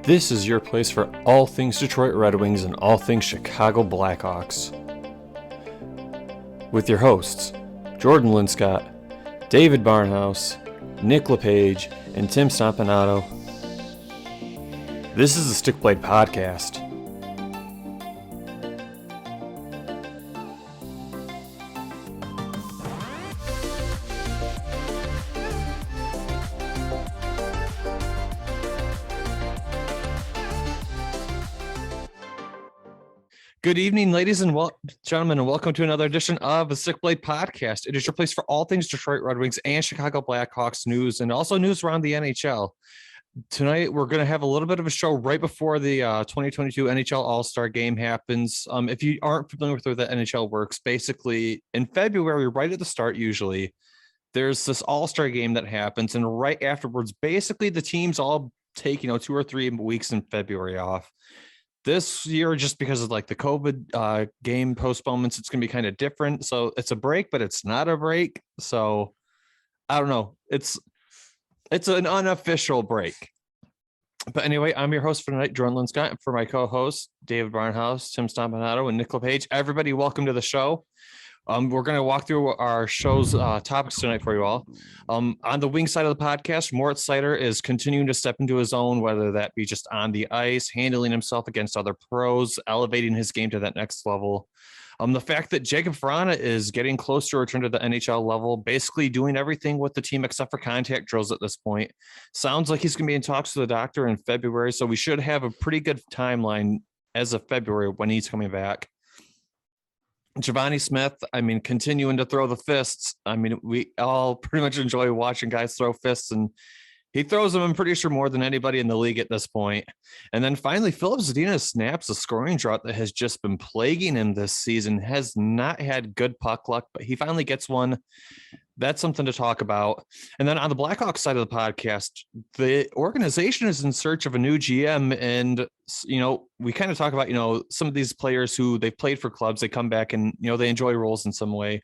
This is your place for all things Detroit Red Wings and all things Chicago Blackhawks. With your hosts, Jordan Linscott, David Barnhouse, Nick LePage, and Tim Stompanato. This is the Stick Blade Podcast. Good evening, ladies and gentlemen, and welcome to another edition of the Stick Blade Podcast. It is your place for all things Detroit Red Wings and Chicago Blackhawks news, and also news around the NHL. Tonight, we're going to have a little bit of a show right before the 2022 NHL All-Star Game happens. If you aren't familiar with how the NHL works, basically in February, right at the start usually, there's this All-Star Game that happens, and right afterwards, basically the teams all take 2 or 3 weeks in February off. This year, just because of like the COVID game postponements, it's going to be kind of different. So it's a break, but it's not a break. So I don't know. It's an unofficial break. But anyway, I'm your host for tonight, Jordan Linscott, and for my co-hosts, David Barnhouse, Tim Stompanato, and Nick LePage. Everybody, welcome to the show. We're going to walk through our show's topics tonight for you all. On the wing side of the podcast, Moritz Seider is continuing to step into his own, whether that be just on the ice, handling himself against other pros, elevating his game to that next level. The fact that Jakub Vrana is getting close to return to the NHL level, basically doing everything with the team except for contact drills at this point. Sounds like he's going to be in talks to the doctor in February, so we should have a pretty good timeline as of February when he's coming back. Givani Smith, continuing to throw the fists. We all pretty much enjoy watching guys throw fists, and he throws them, I'm pretty sure, more than anybody in the league at this point. And then finally, Filip Zadina snaps a scoring drought that has just been plaguing him this season. Has not had good puck luck, but he finally gets one. That's something to talk about. And then on the Blackhawks side of the podcast, the organization is in search of a new GM. And, we kind of talk about, some of these players who they've played for clubs, they come back and, they enjoy roles in some way.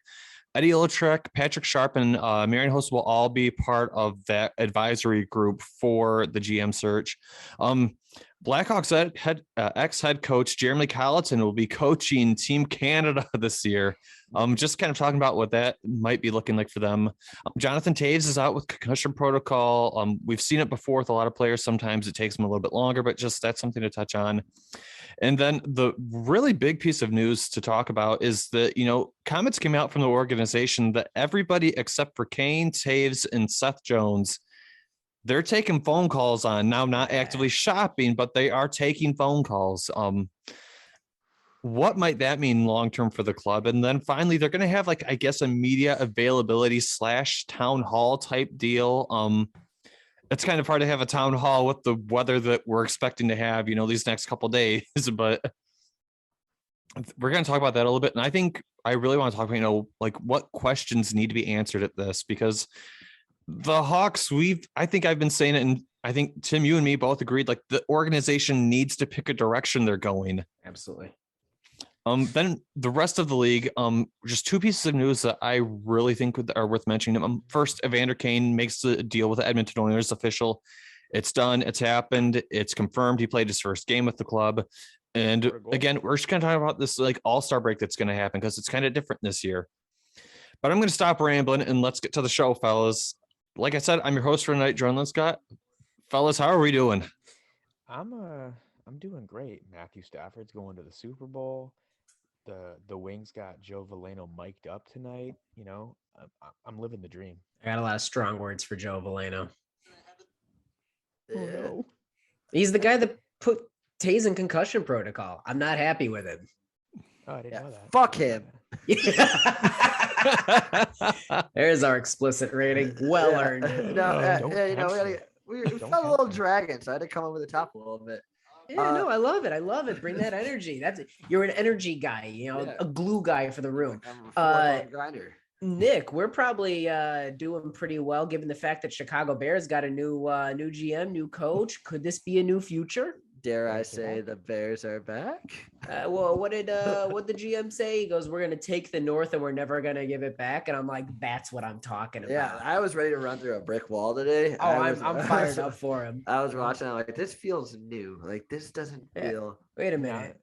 Eddie Olczyk, Patrick Sharp, and Marian Host will all be part of that advisory group for the GM search. Blackhawks ex-head coach Jeremy Colliton will be coaching Team Canada this year. Just kind of talking about what that might be looking like for them. Jonatan Toews is out with concussion protocol. We've seen it before with a lot of players. Sometimes it takes them a little bit longer, but just that's something to touch on. And then the really big piece of news to talk about is that, comments came out from the organization that everybody except for Kane, Toews, and Seth Jones, they're taking phone calls on now, not actively shopping, but they are taking phone calls. What might that mean long-term for the club? And then finally, they're going to have a media availability / town hall type deal. It's kind of hard to have a town hall with the weather that we're expecting to have, these next couple of days, but we're going to talk about that a little bit. And I think I really want to talk about, what questions need to be answered at this, because the Hawks, I think I've been saying it, and I think Tim, you and me both agreed, the organization needs to pick a direction they're going. Absolutely. Then the rest of the league, just 2 pieces of news that I really think are worth mentioning. First, Evander Kane makes the deal with the Edmonton Oilers official. It's done. It's happened. It's confirmed. He played his first game with the club. And again, we're just going to talk about this all-star break that's going to happen because it's kind of different this year. But I'm going to stop rambling and let's get to the show, fellas. Like I said, I'm your host for tonight, Jordan Linscott. Fellas, how are we doing? I'm doing great. Matthew Stafford's going to the Super Bowl. The Wings got Joe Veleno mic'd up tonight. I'm living the dream. I got a lot of strong words for Joe Veleno. Oh, no. He's the guy that put Toews in concussion protocol. I'm not happy with him. Oh, I didn't know that. Fuck him. There's our explicit rating. Well earned. We felt a little dragon, so I had to come up with the top a little bit. Yeah, no, I love it. I love it. Bring that energy. You're an energy guy, a glue guy for the room. Grinder. Nick, we're probably doing pretty well given the fact that Chicago Bears got a new GM, new coach. Could this be a new future? Dare I say the Bears are back? Well, what did the GM say? He goes, "We're gonna take the North and we're never gonna give it back." And I'm like, "That's what I'm talking about." Yeah, I was ready to run through a brick wall today. Oh, I'm fired up for him. I was watching. I'm like, this feels new. Like this doesn't feel. Wait a minute.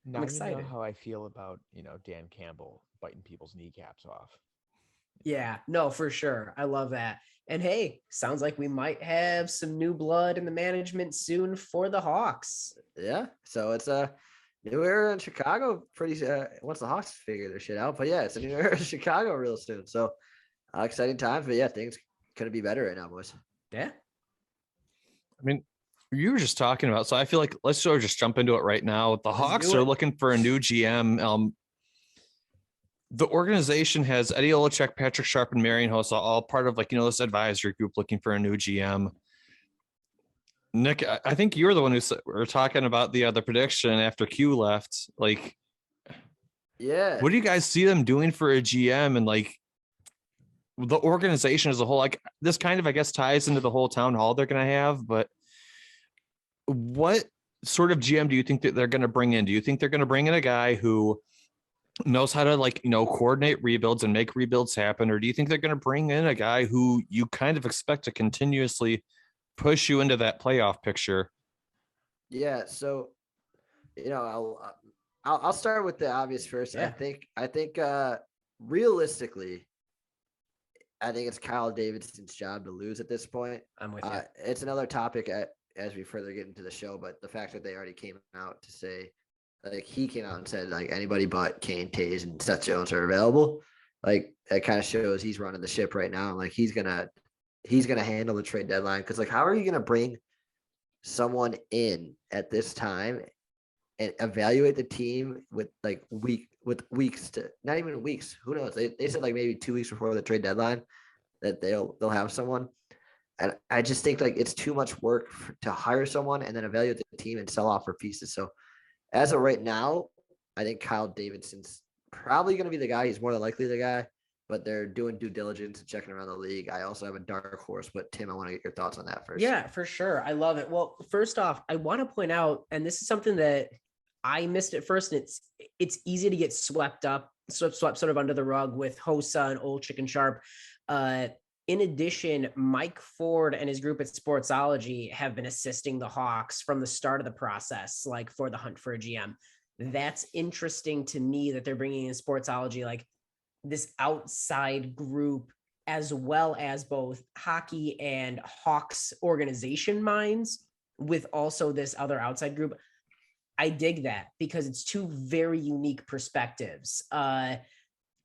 Now excited. you know how I feel about Dan Campbell biting people's kneecaps off. Yeah, no, for sure. I love that. And hey, sounds like we might have some new blood in the management soon for the Hawks. Yeah, so it's a new era in Chicago. Pretty once the Hawks figure their shit out, but yeah, it's a new era in Chicago real soon. So exciting times, but yeah, things couldn't be better right now, boys. Yeah. I mean, you were just talking about, so I feel like let's sort of just jump into it right now. The Hawks are looking for a new GM. The organization has Eddie Olczyk, Patrick Sharp, and Marian Hossa, all part of this advisory group looking for a new GM. Nick, I think you're the one who were talking about the prediction after Q left. Yeah, what do you guys see them doing for a GM and the organization as a whole? This kind of, I guess, ties into the whole town hall they're going to have. But what sort of GM do you think that they're going to bring in? Do you think they're going to bring in a guy who knows how to coordinate rebuilds and make rebuilds happen? Or do you think they're going to bring in a guy who you kind of expect to continuously push you into that playoff picture? Yeah. So, I'll start with the obvious first. Yeah. I think realistically, I think it's Kyle Davidson's job to lose at this point. I'm with you. It's another topic as we further get into the show, but the fact that they already came out to say, he came out and said anybody but Kane, Toews, and Seth Jones are available. That kind of shows he's running the ship right now. And he's gonna handle the trade deadline, because how are you gonna bring someone in at this time and evaluate the team with weeks to, not even weeks, who knows? They said maybe 2 weeks before the trade deadline that they'll have someone. And I just think it's too much work to hire someone and then evaluate the team and sell off for pieces. So as of right now, I think Kyle Davidson's probably going to be the guy. He's more than likely the guy, but they're doing due diligence and checking around the league. I also have a dark horse, but Tim, I want to get your thoughts on that first. Yeah, for sure. I love it. Well, first off, I want to point out, and this is something that I missed at first, and it's easy to get swept sort of under the rug with Hossa and Olczyk and Sharp. In addition, Mike Ford and his group at Sportsology have been assisting the Hawks from the start of the process, for the hunt for a GM. That's interesting to me that they're bringing in Sportsology, this outside group, as well as both hockey and Hawks organization minds, with also this other outside group. I dig that because it's two very unique perspectives.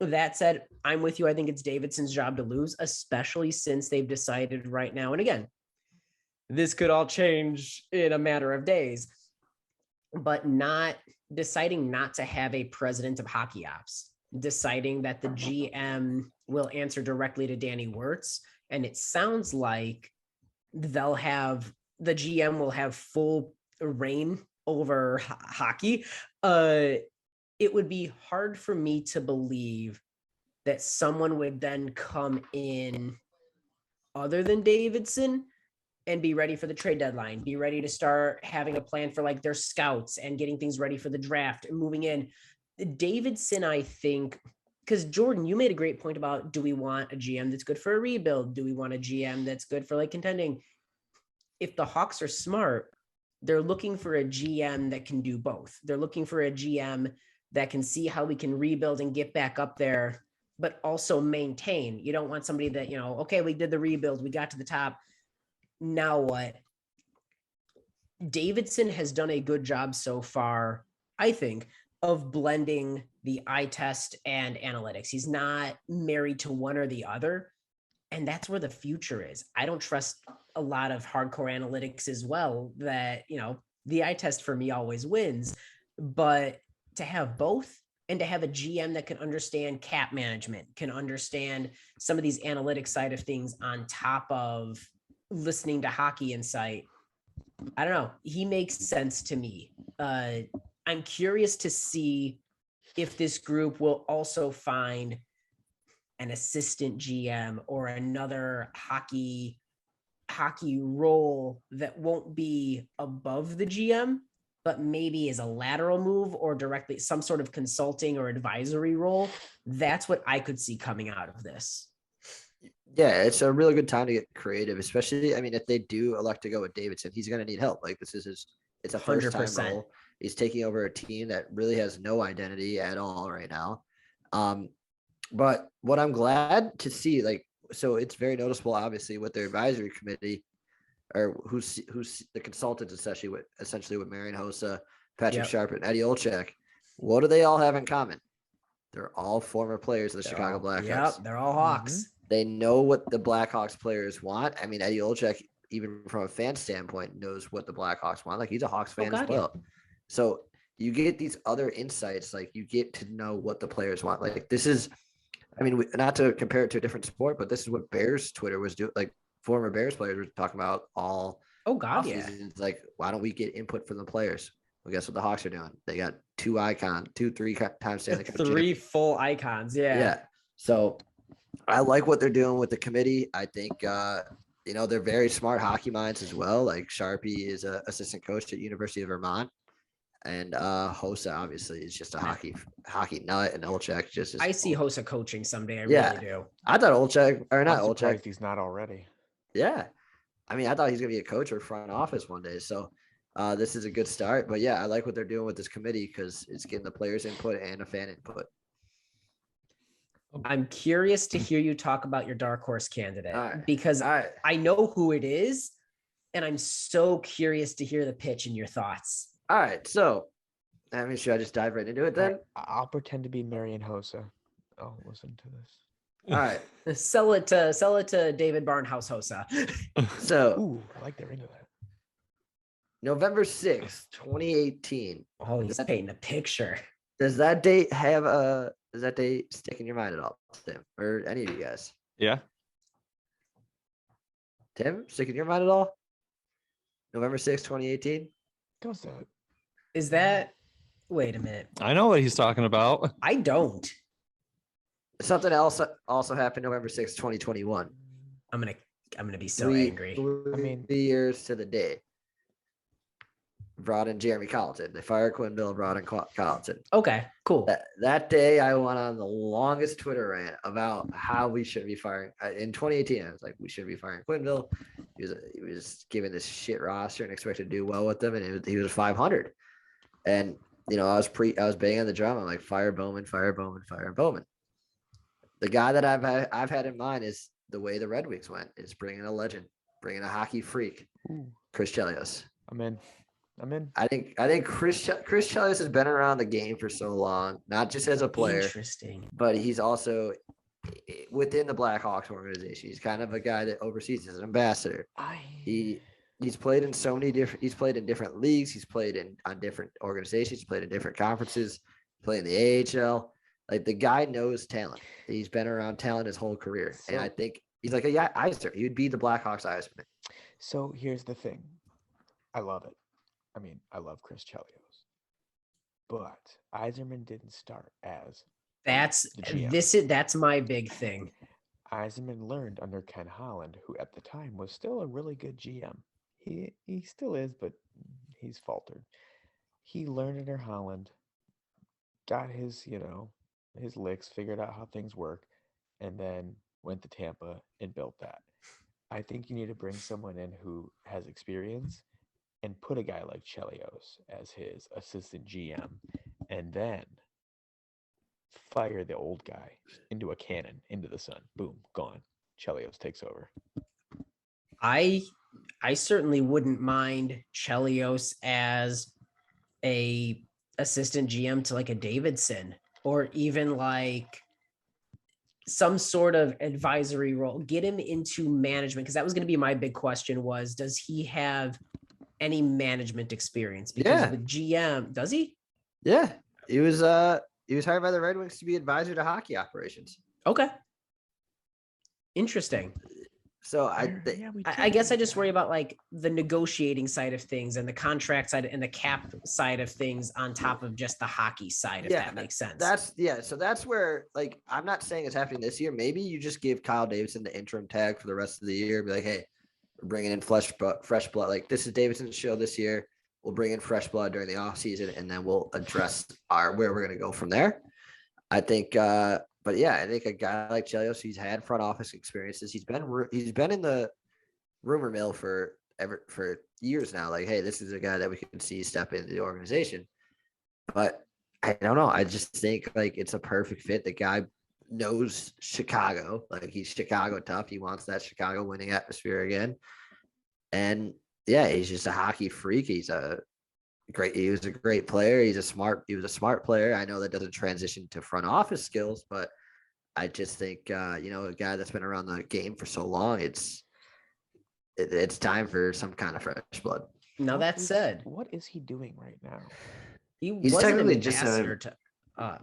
That said, I'm with you. I think it's Davidson's job to lose, especially since they've decided right now. And again, this could all change in a matter of days, but deciding not to have a president of hockey ops, deciding that the GM will answer directly to Danny Wirtz. And it sounds like the GM will have full reign over hockey. It would be hard for me to believe that someone would then come in other than Davidson and be ready for the trade deadline, be ready to start having a plan for their scouts and getting things ready for the draft and moving in. Davidson, I think, because Jordan, you made a great point about, do we want a GM that's good for a rebuild? Do we want a GM that's good for contending? If the Hawks are smart, they're looking for a GM that can do both. They're looking for a GM that can see how we can rebuild and get back up there, but also maintain. You don't want somebody that, okay, we did the rebuild, we got to the top. Now what? Davidson has done a good job so far, I think, of blending the eye test and analytics. He's not married to one or the other. And that's where the future is. I don't trust a lot of hardcore analytics as well, that, the eye test for me always wins, but to have both and to have a GM that can understand cap management, can understand some of these analytics side of things on top of listening to Hockey Insight. I don't know. He makes sense to me. I'm curious to see if this group will also find an assistant GM or another hockey hockey role that won't be above the GM, but maybe is a lateral move or directly some sort of consulting or advisory role. That's what I could see coming out of this. Yeah, it's a really good time to get creative, especially, I mean, if they do elect to go with Davidson, he's going to need help. Like this is it's a first time 100%. role. He's taking over a team that really has no identity at all right now. But what I'm glad to see, like, so it's very noticeable, obviously, with their advisory committee, or who's the consultants, essentially with Marian Hossa, Patrick Sharp, and Eddie Olczyk. What do they all have in common? They're all former players of the Chicago Blackhawks. Yep, they're all Hawks. Mm-hmm. They know what the Blackhawks players want. I mean, Eddie Olczyk, even from a fan standpoint, knows what the Blackhawks want. Like he's a Hawks fan as well. So you get these other insights, like you get to know what the players want. Like this is, I mean, not to compare it to a different sport, but this is what Bears Twitter was doing. Like former Bears players were talking about all. Oh God, yeah. It's like, why don't we get input from the players? Well, guess what the Hawks are doing? They got 3 times Stanley Cup. 3 full icons. Yeah. Yeah. So I like what they're doing with the committee. I think, they're very smart hockey minds as well. Like Sharpie is an assistant coach at University of Vermont. And Hossa obviously is just a hockey nut, and Olczyk just. I see Hossa coaching someday. I really do. I thought Olczyk, or not Olczyk. He's not already. Yeah, I mean, I thought he's gonna be a coach or front office one day. So this is a good start. But yeah, I like what they're doing with this committee because it's getting the players' input and the fan input. I'm curious to hear you talk about your dark horse candidate because I know who it is, and I'm so curious to hear the pitch and your thoughts. All right, so I mean, should I just dive right into it then? I'll pretend to be Marian Hossa. I'll listen to this. All right, sell it to David Barnhouse Hossa. So, ooh, I like the ring of that. November 6th, 2018. Oh, he's painting a picture. Does that date stick in your mind at all, Tim, or any of you guys? Yeah. Tim, stick in your mind at all? November 6th, 2018. Is that? Wait a minute. I know what he's talking about. I don't. Something else also happened November 6th, 2021. I'm gonna be so angry. 3 years to the day. Brought in Jeremy Colliton. They fired Quenneville, brought in Colliton. Okay, cool. That day, I went on the longest Twitter rant about how we should be firing. In 2018, I was like, we should be firing Quenneville. He was given this shit roster and expected to do well with them, and he was 500. And I was banging on the drum. I'm like, fire Bowman, fire Bowman, fire Bowman. The guy that I've had in mind is the way the Red Wings went. Is bringing a legend, bringing a hockey freak, Chris Chelios. I'm in. I think Chris Chelios has been around the game for so long, not just as a player, but he's also within the Blackhawks organization. He's kind of a guy that oversees as an ambassador. He's played in so many different. He's played in different leagues. He's played on different organizations. He's played in different conferences. Played in the AHL. Like the guy knows talent. He's been around talent his whole career, and I think he's like a Yzer. He would be the Blackhawks Yzerman. So here's the thing, I love it. I mean, I love Chris Chelios, but Yzerman didn't start as that's my big thing. Yzerman learned under Ken Holland, who at the time was still a really good GM. He still is, but he's faltered. He learned under Holland, got his licks, figured out how things work, and then went to Tampa and built that. I think you need to bring someone in who has experience and put a guy like Chelios as his assistant GM, and then fire the old guy into a cannon, into the sun. Boom, gone. Chelios takes over. I certainly wouldn't mind Chelios as a assistant GM to like a Davidson, or even like some sort of advisory role. Get him into management, because that was going to be my big question was, does he have any management experience? Because with GM, does he? Yeah, he was hired by the Red Wings to be advisor to hockey operations. Okay, interesting. So I guess I just worry about like the negotiating side of things and the contract side and the cap side of things on top of just the hockey side, if that makes sense. So that's where, like, I'm not saying it's happening this year. Maybe you just give Kyle Davidson the interim tag for the rest of the year. Be like, hey, bringing in fresh blood. Like this is Davidson's show this year. We'll bring in fresh blood during the off season, and then we'll address where we're going to go from there. I think, but yeah, I think a guy like Chelios, he's had front office experiences. He's been in the rumor mill for years now. Like, hey, this is a guy that we can see step into the organization. But I don't know. I just think like it's a perfect fit. The guy knows Chicago. Like he's Chicago tough. He wants that Chicago winning atmosphere again. And yeah, he's just a hockey freak. He was a great player. He was a smart player. I know that doesn't transition to front office skills, but I just think a guy that's been around the game for so long, it's time for some kind of fresh blood. Now that said, what is he doing right now? He's technically just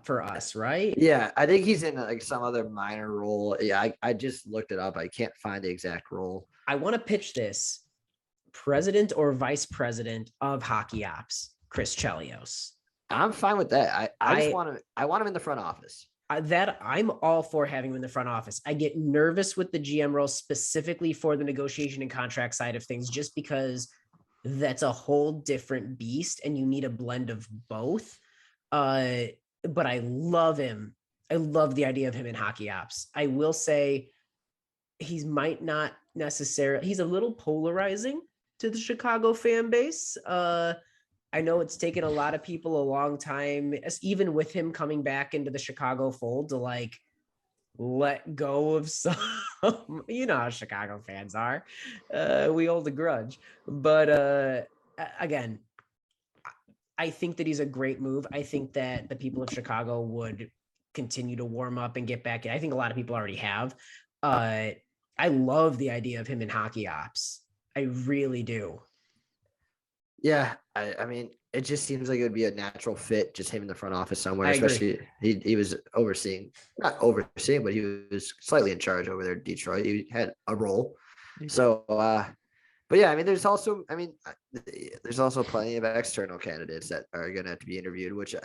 for us, right? Yeah, I think he's in like some other minor role. Yeah, I just looked it up. I can't find the exact role. I want to pitch this: president or vice president of hockey ops, Chris Chelios. I'm fine with that. I want him in the front office. I'm all for having him in the front office. I get nervous with the GM role specifically for the negotiation and contract side of things, just because that's a whole different beast and you need a blend of both. But I love him. I love the idea of him in hockey ops. I will say he's a little polarizing to the Chicago fan base. I know it's taken a lot of people a long time, even with him coming back into the Chicago fold, to like let go of some, you know how Chicago fans are. We hold a grudge. But again, I think that he's a great move. I think that the people of Chicago would continue to warm up and get back in. I think a lot of people already have. I love the idea of him in hockey ops. I really do. Yeah, I mean, it just seems like it would be a natural fit, just him in the front office somewhere. Especially he was not overseeing, but he was slightly in charge over there in Detroit. He had a role. So, but yeah, I mean, there's also plenty of external candidates that are going to have to be interviewed, which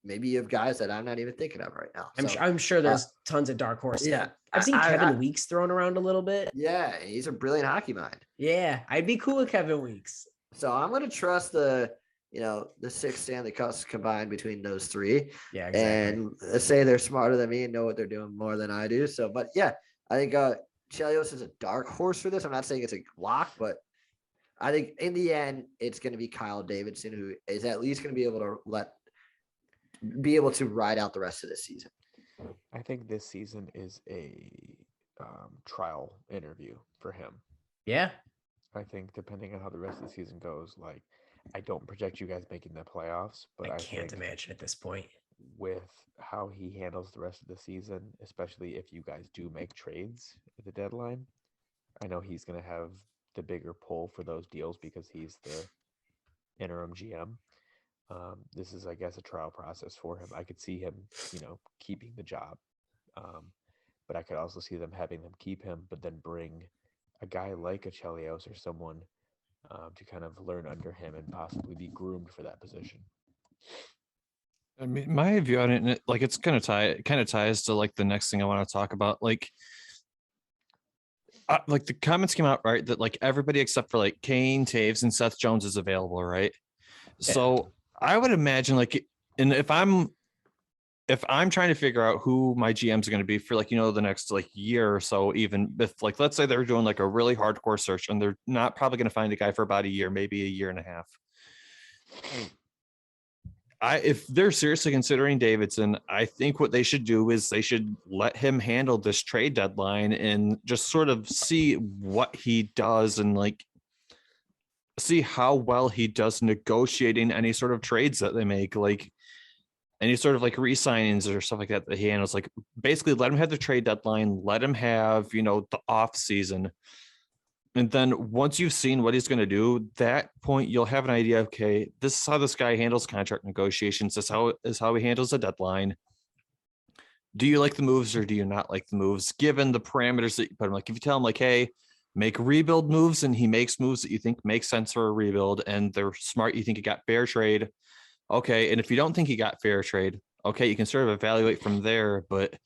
maybe you have guys that I'm not even thinking of right now. I'm sure there's tons of dark horses. Yeah, I've seen Kevin Weeks thrown around a little bit. Yeah, he's a brilliant hockey mind. Yeah, I'd be cool with Kevin Weeks. So I'm going to trust the 6 Stanley Cups combined between those three. Yeah, exactly. And let's say they're smarter than me and know what they're doing more than I do. So, but yeah, I think Chelios is a dark horse for this. I'm not saying it's a lock, but I think in the end, it's going to be Kyle Davidson, who is at least going to be able to ride out the rest of this season. I think this season is a trial interview for him. Yeah. I think depending on how the rest of the season goes, like I don't project you guys making the playoffs, but I can't imagine at this point with how he handles the rest of the season, especially if you guys do make trades at the deadline. I know he's going to have the bigger pull for those deals because he's the interim GM. This is, I guess, a trial process for him. I could see him, keeping the job, but I could also see them having them keep him, but then bring a guy like a Chelios or someone to kind of learn under him and possibly be groomed for that position. I mean, my view on it, like it's kind of ties to like the next thing I want to talk about. Like the comments came out, right, that like everybody except for like Kane, Toews, and Seth Jones is available, right? Yeah. So I would imagine like, and if I'm trying to figure out who my GMs are going to be for like, the next like year or so, even if like, let's say they're doing like a really hardcore search and they're not probably going to find a guy for about a year, maybe a year and a half. If they're seriously considering Davidson, I think what they should do is they should let him handle this trade deadline and just sort of see what he does and like see how well he does negotiating any sort of trades that they make, like any sort of like re-signings or stuff like that he handles. Like basically let him have the trade deadline, let him have, the off season. And then once you've seen what he's going to do, that point you'll have an idea. Okay, this is how this guy handles contract negotiations. This is how he handles a deadline. Do you like the moves or do you not like the moves? Given the parameters that you put him, like if you tell him like, hey, make rebuild moves, and he makes moves that you think make sense for a rebuild, and they're smart, you think he got fair trade. Okay, and if you don't think he got fair trade, okay, you can sort of evaluate from there. But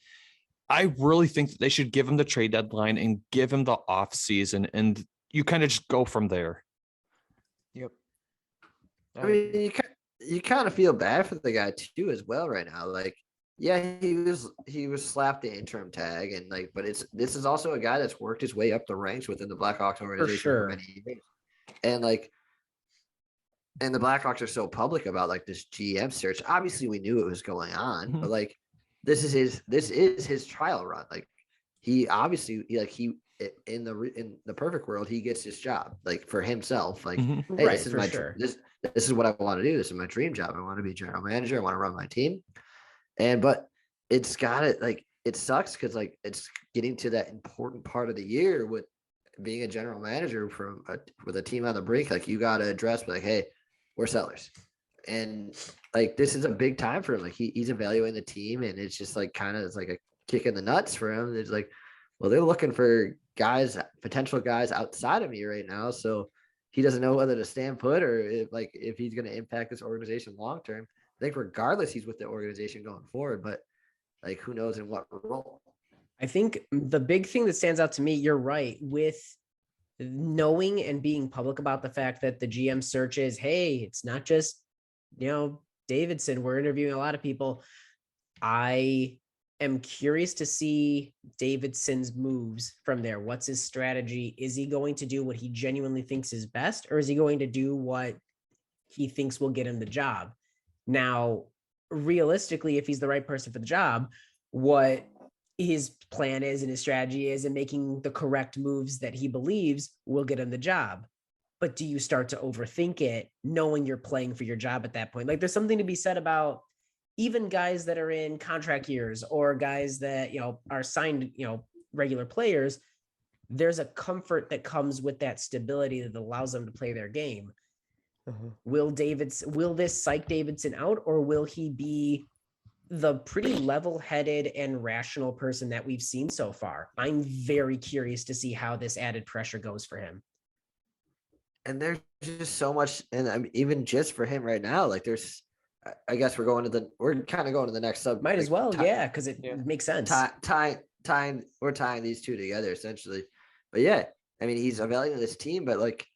I really think that they should give him the trade deadline and give him the off season. And you kind of just go from there. Yep. I mean, you kind of feel bad for the guy too as well right now. Like, yeah, he was slapped the interim tag, and like, but this is also a guy that's worked his way up the ranks within the Blackhawks organization for many years, and like, and the Blackhawks are so public about like this GM search. Obviously, we knew it was going on, but like, this is his trial run. Like, he obviously in the perfect world, he gets his job like for himself. Like, hey, this is this is what I want to do. This is my dream job. I want to be general manager. I want to run my team. But it's got it like it sucks because like it's getting to that important part of the year with being a general manager with a team on the brink. Like you got to address like, hey, we're sellers, and like this is a big time for him. Like he's evaluating the team, and it's just like kind of it's like a kick in the nuts for him. It's like, well, they're looking for potential guys outside of me right now, so he doesn't know whether to stand put or if he's going to impact this organization long term. I think regardless, he's with the organization going forward, but like who knows in what role. I think the big thing that stands out to me, you're right, with knowing and being public about the fact that the GM search is, hey, it's not just, Davidson. We're interviewing a lot of people. I am curious to see Davidson's moves from there. What's his strategy? Is he going to do what he genuinely thinks is best, or is he going to do what he thinks will get him the job? Now, realistically, if he's the right person for the job, what his plan is and his strategy is and making the correct moves that he believes will get him the job. But do you start to overthink it knowing you're playing for your job at that point? Like there's something to be said about even guys that are in contract years or guys that, are signed, regular players. There's a comfort that comes with that stability that allows them to play their game. Will this psych Davidson out, or will he be the pretty level-headed and rational person that we've seen so far? I'm very curious to see how this added pressure goes for him. And there's just so much, and I mean, even just for him right now, like there's, I guess we're kind of going to the next sub. Might as well, because it makes sense. We're tying these two together essentially. But yeah, I mean, he's evaluating this team, but like,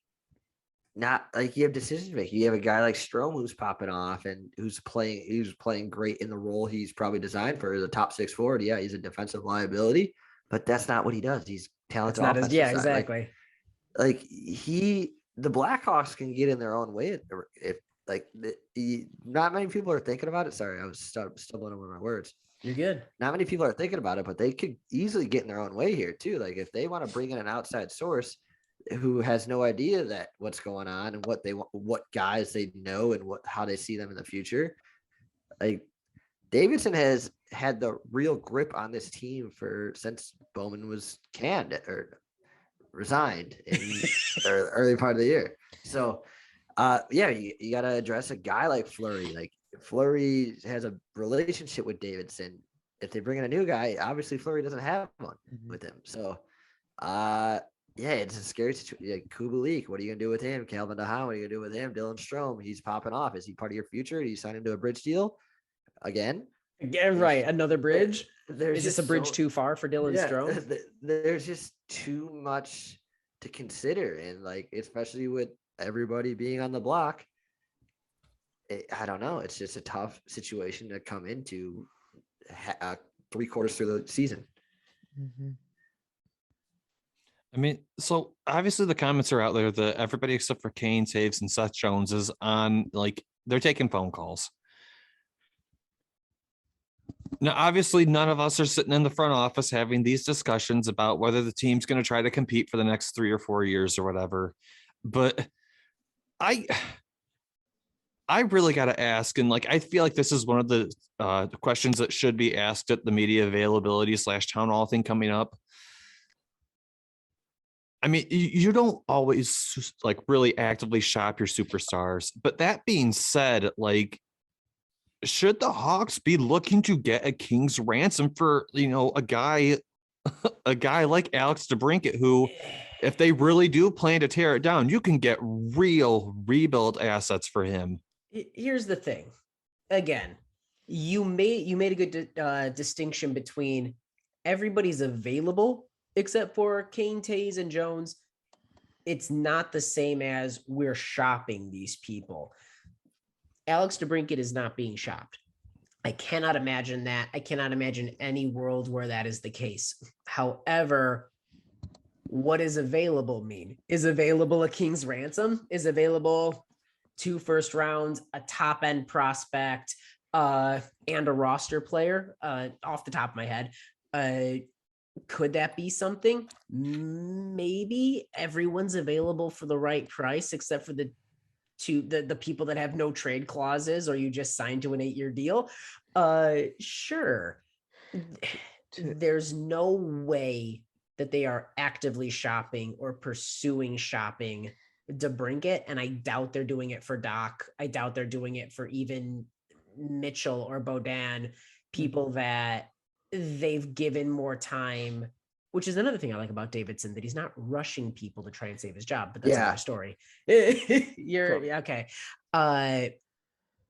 not like you have decisions to make. You have a guy like Strome who's popping off and who's playing great in the role he's probably designed for, the top 6 forward. Yeah, he's a defensive liability, but that's not what he does. He's talented. Exactly. Like the Blackhawks can get in their own way if not many people are thinking about it. Sorry, I was stumbling over my words. You're good. Not many people are thinking about it, but they could easily get in their own way here too. Like if they want to bring in an outside source who has no idea that what's going on and what guys they know and how they see them in the future. Like Davidson has had the real grip on this team since Bowman was canned or resigned in the early part of the year. So you got to address a guy like Fleury. Like Fleury has a relationship with Davidson. If they bring in a new guy, obviously Fleury doesn't have one with him. So it's a scary situation. Like Kubalik, what are you gonna do with him? Calvin DeHaan, what are you gonna do with him? Dylan Strome, he's popping off. Is he part of your future? Do you sign him to a bridge deal again? Again, right? Another bridge. Is this a bridge too far for Dylan Strome? There's just too much to consider, and like especially with everybody being on the block, I don't know. It's just a tough situation to come into 3/4 through the season. I mean, so obviously the comments are out there that everybody except for Kane, Toews, and Seth Jones is on, like, they're taking phone calls. Now, obviously, none of us are sitting in the front office having these discussions about whether the team's going to try to compete for the next 3 or 4 years or whatever. But I really got to ask, and like, I feel like this is one of the questions that should be asked at the media availability / town hall thing coming up. I mean, you don't always like really actively shop your superstars, but that being said, like, should the Hawks be looking to get a king's ransom for, a guy like Alex DeBrincat, who, if they really do plan to tear it down, you can get real rebuild assets for him. Here's the thing. Again, you made a good distinction between everybody's available except for Kane, Toews, and Jones. it's not the same as we're shopping these people. Alex DeBrincat is not being shopped. I cannot imagine that. I cannot imagine any world where that is the case. However, what does available mean? Is available a king's ransom? Is available 2 first rounds, a top end prospect, and a roster player? Off the top of my head, could that be something? Maybe. Everyone's available for the right price, except for the people that have no trade clauses, or you just signed to an 8-year deal. Sure. There's no way that they are actively shopping or pursuing shopping DeBrincat, and I doubt they're doing it for Doc. I doubt they're doing it for even Mitchell or Bodan, people that they've given more time, which is another thing I like about Davidson, that he's not rushing people to try and save his job, but that's another story. Okay.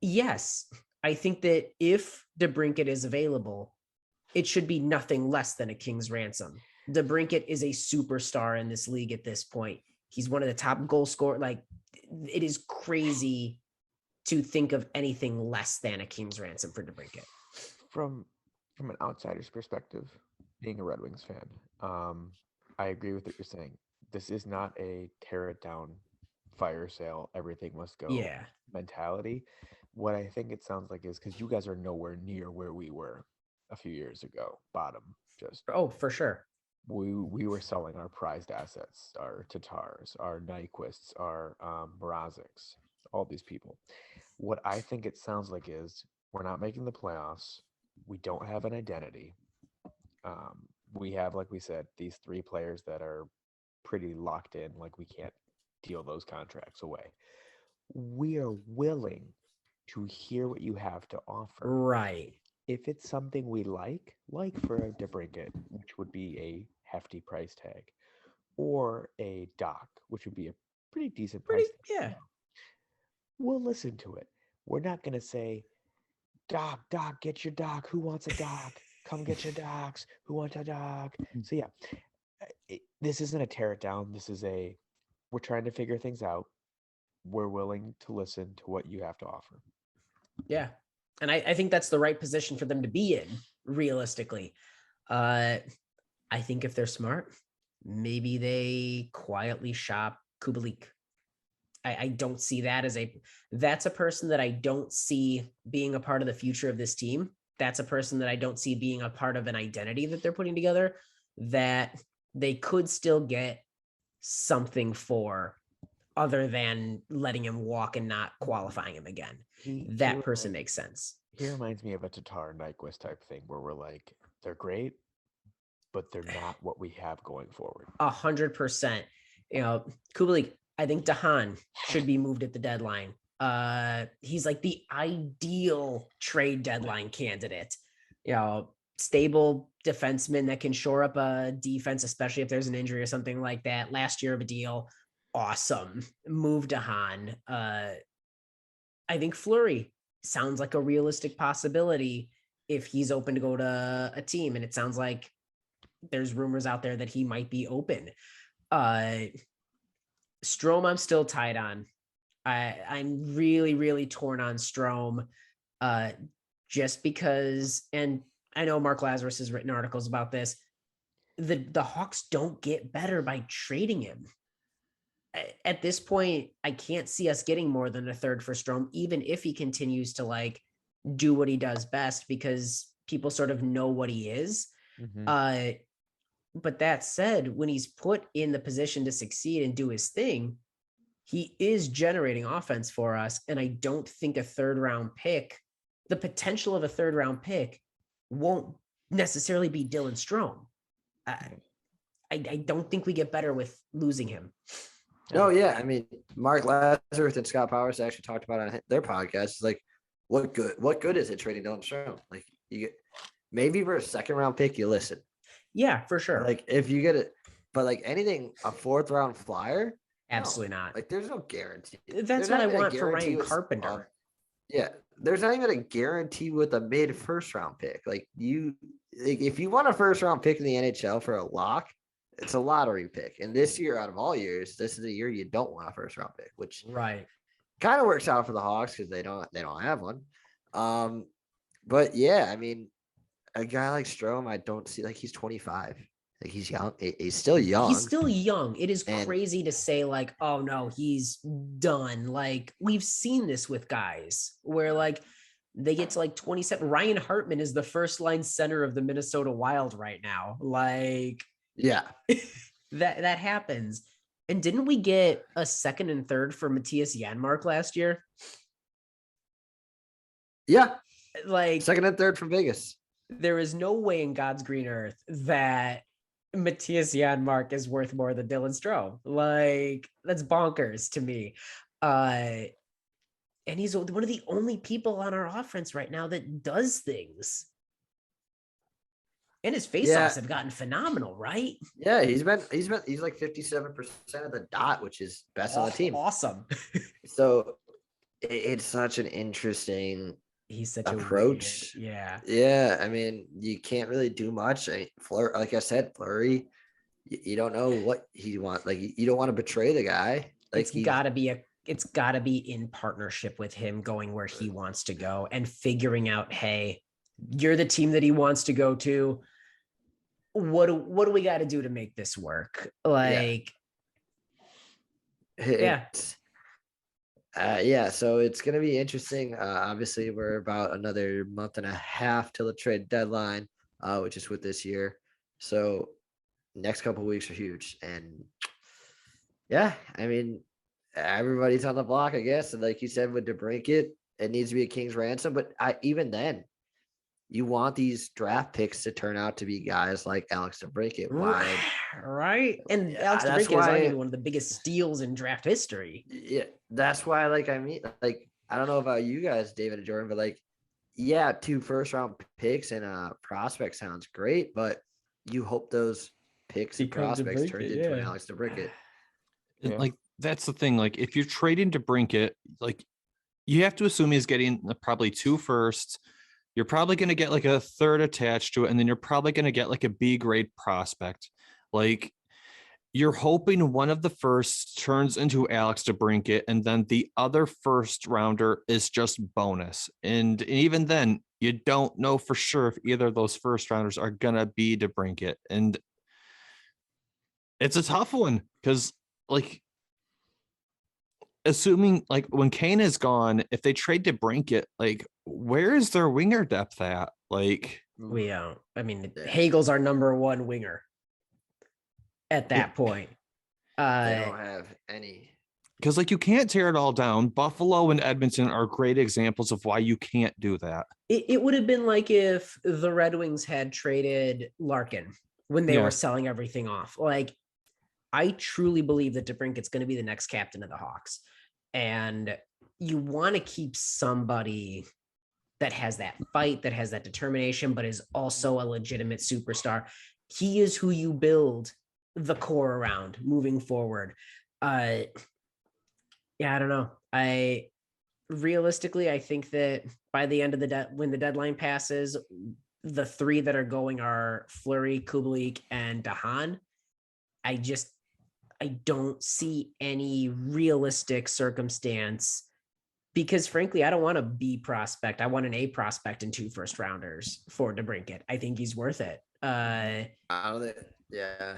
Yes, I think that if DeBrincat is available, it should be nothing less than a king's ransom. DeBrincat is a superstar in this league at this point. He's one of the top goal scorers. Like, it is crazy to think of anything less than a king's ransom for DeBrincat. From an outsider's perspective, being a Red Wings fan, I agree with what you're saying. This is not a tear it down, fire sale, everything must go mentality. What I think it sounds like is, because you guys are nowhere near where we were a few years ago, bottom, just. Oh, for sure. We were selling our prized assets, our Tatars, our Nyquists, our Mrazeks, all these people. What I think it sounds like is, we're not making the playoffs. We don't have an identity. We have, like we said, these 3 players that are pretty locked in. Like, we can't deal those contracts away. We are willing to hear what you have to offer. Right. If it's something we like for a DeBrincat, which would be a hefty price tag, or a Doc, which would be a pretty decent price tag, we'll listen to it. We're not going to say, Doc, get your Doc. Who wants a Doc? Come get your Docs. Who wants a Doc? So yeah, this isn't a tear it down. This is we're trying to figure things out. We're willing to listen to what you have to offer. Yeah. And I think that's the right position for them to be in, realistically. I think if they're smart, maybe they quietly shop Kubalik. I don't see that as that's a person that I don't see being a part of the future of this team. That's a person that I don't see being a part of an identity that they're putting together, that they could still get something for, other than letting him walk and not qualifying him again. That person makes sense. He reminds me of a Tatar Nyquist type thing, where we're like, they're great, but they're not what we have going forward. 100%. You know, Kubalik, I think Dahan should be moved at the deadline. He's like the ideal trade deadline candidate. You know, stable defenseman that can shore up a defense, especially if there's an injury or something like that. Last year of a deal. Awesome. Move Dahan. I think Fleury sounds like a realistic possibility if he's open to go to a team. And it sounds like there's rumors out there that he might be open. Strome, I'm still tied on. I'm really, really torn on Strome, just because, and I know Mark Lazarus has written articles about this. The Hawks don't get better by trading him. At this point, I can't see us getting more than a third for Strome, even if he continues to like do what he does best, because people sort of know what he is. Mm-hmm. But that said, when he's put in the position to succeed and do his thing, he is generating offense for us. And I don't think the potential of a 3rd round pick won't necessarily be Dylan Strome. I don't think we get better with losing him. Oh yeah, I mean, Mark Lazarus and Scott Powers actually talked about it on their podcast. It's like, what good is it trading Dylan Strome? Like, you get, maybe for a 2nd round pick, you listen. Yeah, for sure. Like, if you get it, but like anything, a 4th round flyer, absolutely not. Like, there's no guarantee. That's what I want for Ryan Carpenter. Yeah, there's not even a guarantee with a mid 1st round pick. Like, if you want a 1st round pick in the NHL for a lock, it's a lottery pick. And this year, out of all years, this is the year you don't want a first round pick, which Right. kind of works out for the Hawks because they don't have one. But yeah, I mean, a guy like Strome, I don't see like he's 25. Like he's young. He's still young. He's still young. It is And- crazy to say like, oh no, he's done. Like we've seen this with guys where like they get to like 27. Ryan Hartman is the first line center of the Minnesota Wild right now. Like Yeah. that happens. And didn't we get a second and third for Matthias Janmark last year? Yeah. Like Second and third from Vegas. there is no way in God's green earth that Matthias Janmark is worth more than Dylan Strome. Like that's bonkers to me. And he's one of the only people on our offense right now that does things. And his faceoffs have gotten phenomenal, right? Yeah, he's like 57% of the dot, which is best on the team. Awesome. So it's such an interesting He's such approach. a weird, yeah. Yeah, I mean, you can't really do much. Like I said, Fleury, you don't know what he wants. Like you don't want to betray the guy. Like It's got to be in partnership with him going where he wants to go and figuring out, hey, you're the team that he wants to go to. What do we got to do to make this work? Like, yeah. So it's going to be interesting. Obviously, we're about another month and a half till the trade deadline, which is with this year. So next couple of weeks are huge. And yeah, I mean, everybody's on the block, I guess. And like you said, with DeBrincat, it needs to be a king's ransom. But even then, you want these draft picks to turn out to be guys like Alex DeBrincat. Right. And Alex DeBrincat is arguably one of the biggest steals in draft history. Yeah, that's why, I don't know about you guys, David and Jordan, but like, yeah, 2 first-round picks and a prospect sounds great, but you hope those picks and prospects turn into an Alex DeBrincat. And like, that's the thing. Like, if you're trading DeBrincat, like, you have to assume he's getting probably 2 firsts. You're probably going to get like a third attached to it, and then you're probably going to get like a B grade prospect. Like, you're hoping one of the firsts turns into Alex DeBrincat, and then the other first rounder is just bonus. And even then, you don't know for sure if either of those first rounders are going to be DeBrincat. And it's a tough one because, like, assuming like when Kane is gone, if they trade DeBrincat, like, where is their winger depth at? Like, Hagel's our number 1 winger at that point. They don't have any. Because like, you can't tear it all down. Buffalo and Edmonton are great examples of why you can't do that. It would have been like if the Red Wings had traded Larkin when they were selling everything off. Like, I truly believe that DeBrincat's going to be the next captain of the Hawks. And you want to keep somebody that has that fight, that has that determination, but is also a legitimate superstar. He is who you build the core around moving forward. I don't know. Realistically, I think that by the end of when the deadline passes, the 3 that are going are Fleury, Kubalik, and Dahan. I don't see any realistic circumstance because, frankly, I don't want a B prospect. I want an A prospect and 2 first rounders for DeBrincat. I think he's worth it. I don't think, yeah.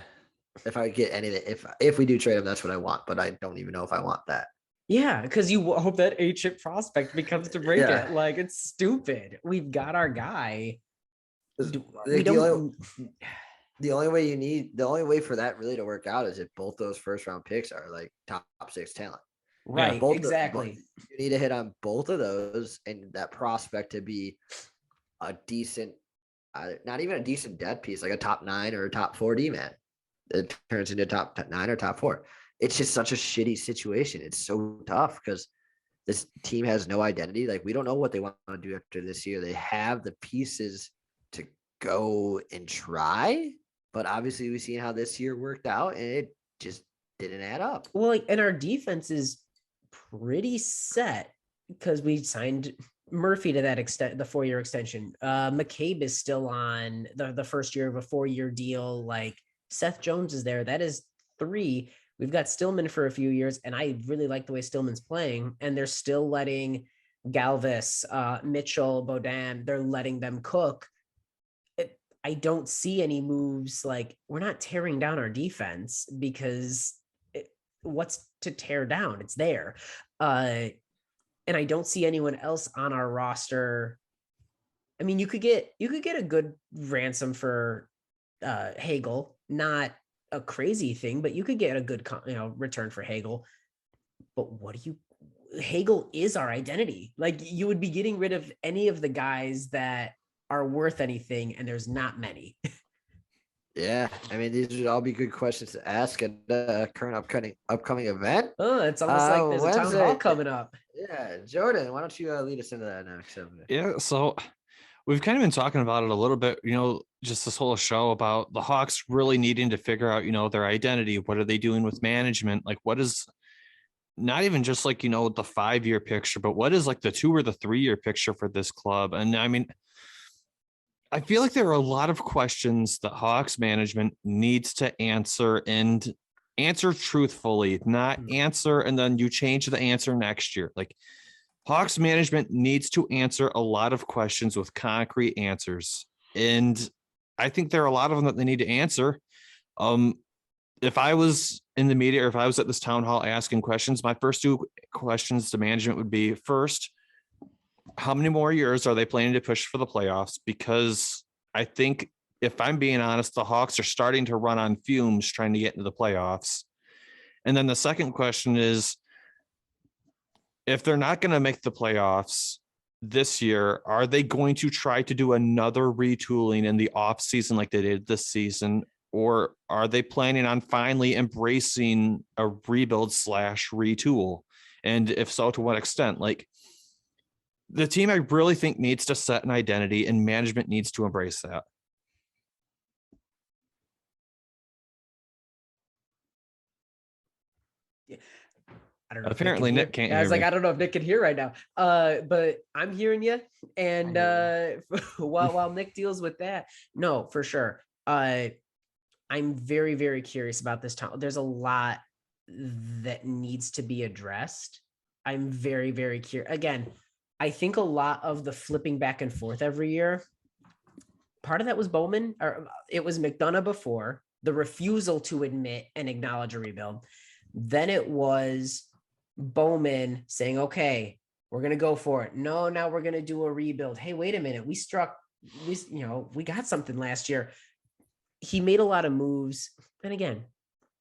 If I get anything, if we do trade him, that's what I want. But I don't even know if I want that. Yeah, because you hope that A-chip prospect becomes DeBrincat. Yeah. Like, it's stupid. We've got our guy. The only way for that really to work out is if both those first round picks are like top 6 talent. Right. Exactly. You need to hit on both of those and that prospect to be a decent, not even a decent depth piece, like a top 9 or a top 4 D man. It turns into top 9 or top 4. It's just such a shitty situation. It's so tough because this team has no identity. Like, we don't know what they want to do after this year. They have the pieces to go and try. But obviously, we've seen how this year worked out, and it just didn't add up. Well, and our defense is pretty set because we signed Murphy to that extent, the 4-year extension. McCabe is still on the first year of a 4-year deal. Like, Seth Jones is there. That is 3. We've got Stillman for a few years, and I really like the way Stillman's playing, and they're still letting Galvis, Mitchell, Baudin, they're letting them cook. I don't see any moves. Like, we're not tearing down our defense because what's to tear down? It's there. And I don't see anyone else on our roster. I mean, you could get a good ransom for Hagel, not a crazy thing, but you could get a good return for Hagel. But Hagel is our identity. Like, you would be getting rid of any of the guys that are worth anything, and there's not many. Yeah, I mean, these would all be good questions to ask at the current upcoming event. Oh, it's almost like there's a town hall coming up. Yeah, Jordan, why don't you lead us into that next? Yeah, so we've kind of been talking about it a little bit, just this whole show about the Hawks really needing to figure out, their identity. What are they doing with management? Like, what is not even just like, the 5-year picture, but what is like the 2 or the 3-year picture for this club? And I mean, I feel like there are a lot of questions that Hawks management needs to answer, and answer truthfully, not answer and then you change the answer next year. Like, Hawks management needs to answer a lot of questions with concrete answers. And I think there are a lot of them that they need to answer. If I was in the media, or if I was at this town hall asking questions, my first 2 questions to management would be, first, how many more years are they planning to push for the playoffs? Because I think, if I'm being honest, the Hawks are starting to run on fumes trying to get into the playoffs. And then the second question is, if they're not going to make the playoffs this year, are they going to try to do another retooling in the off season like they did this season? Or are they planning on finally embracing a rebuild / retool? And if so, to what extent? Like, the team I really think needs to set an identity, and management needs to embrace that. Yeah. I don't know. Apparently Nick can't hear I was like, me. I don't know if Nick can hear right now. But I'm hearing you. And while Nick deals with that, no, for sure. I'm very, very curious about this town. There's a lot that needs to be addressed. I'm very, very curious. Again, I think a lot of the flipping back and forth every year, part of that was Bowman, or it was McDonough before, the refusal to admit and acknowledge a rebuild. Then it was Bowman saying, okay, we're going to go for it. No, now we're going to do a rebuild. Hey, wait a minute. We got something last year. He made a lot of moves. And again,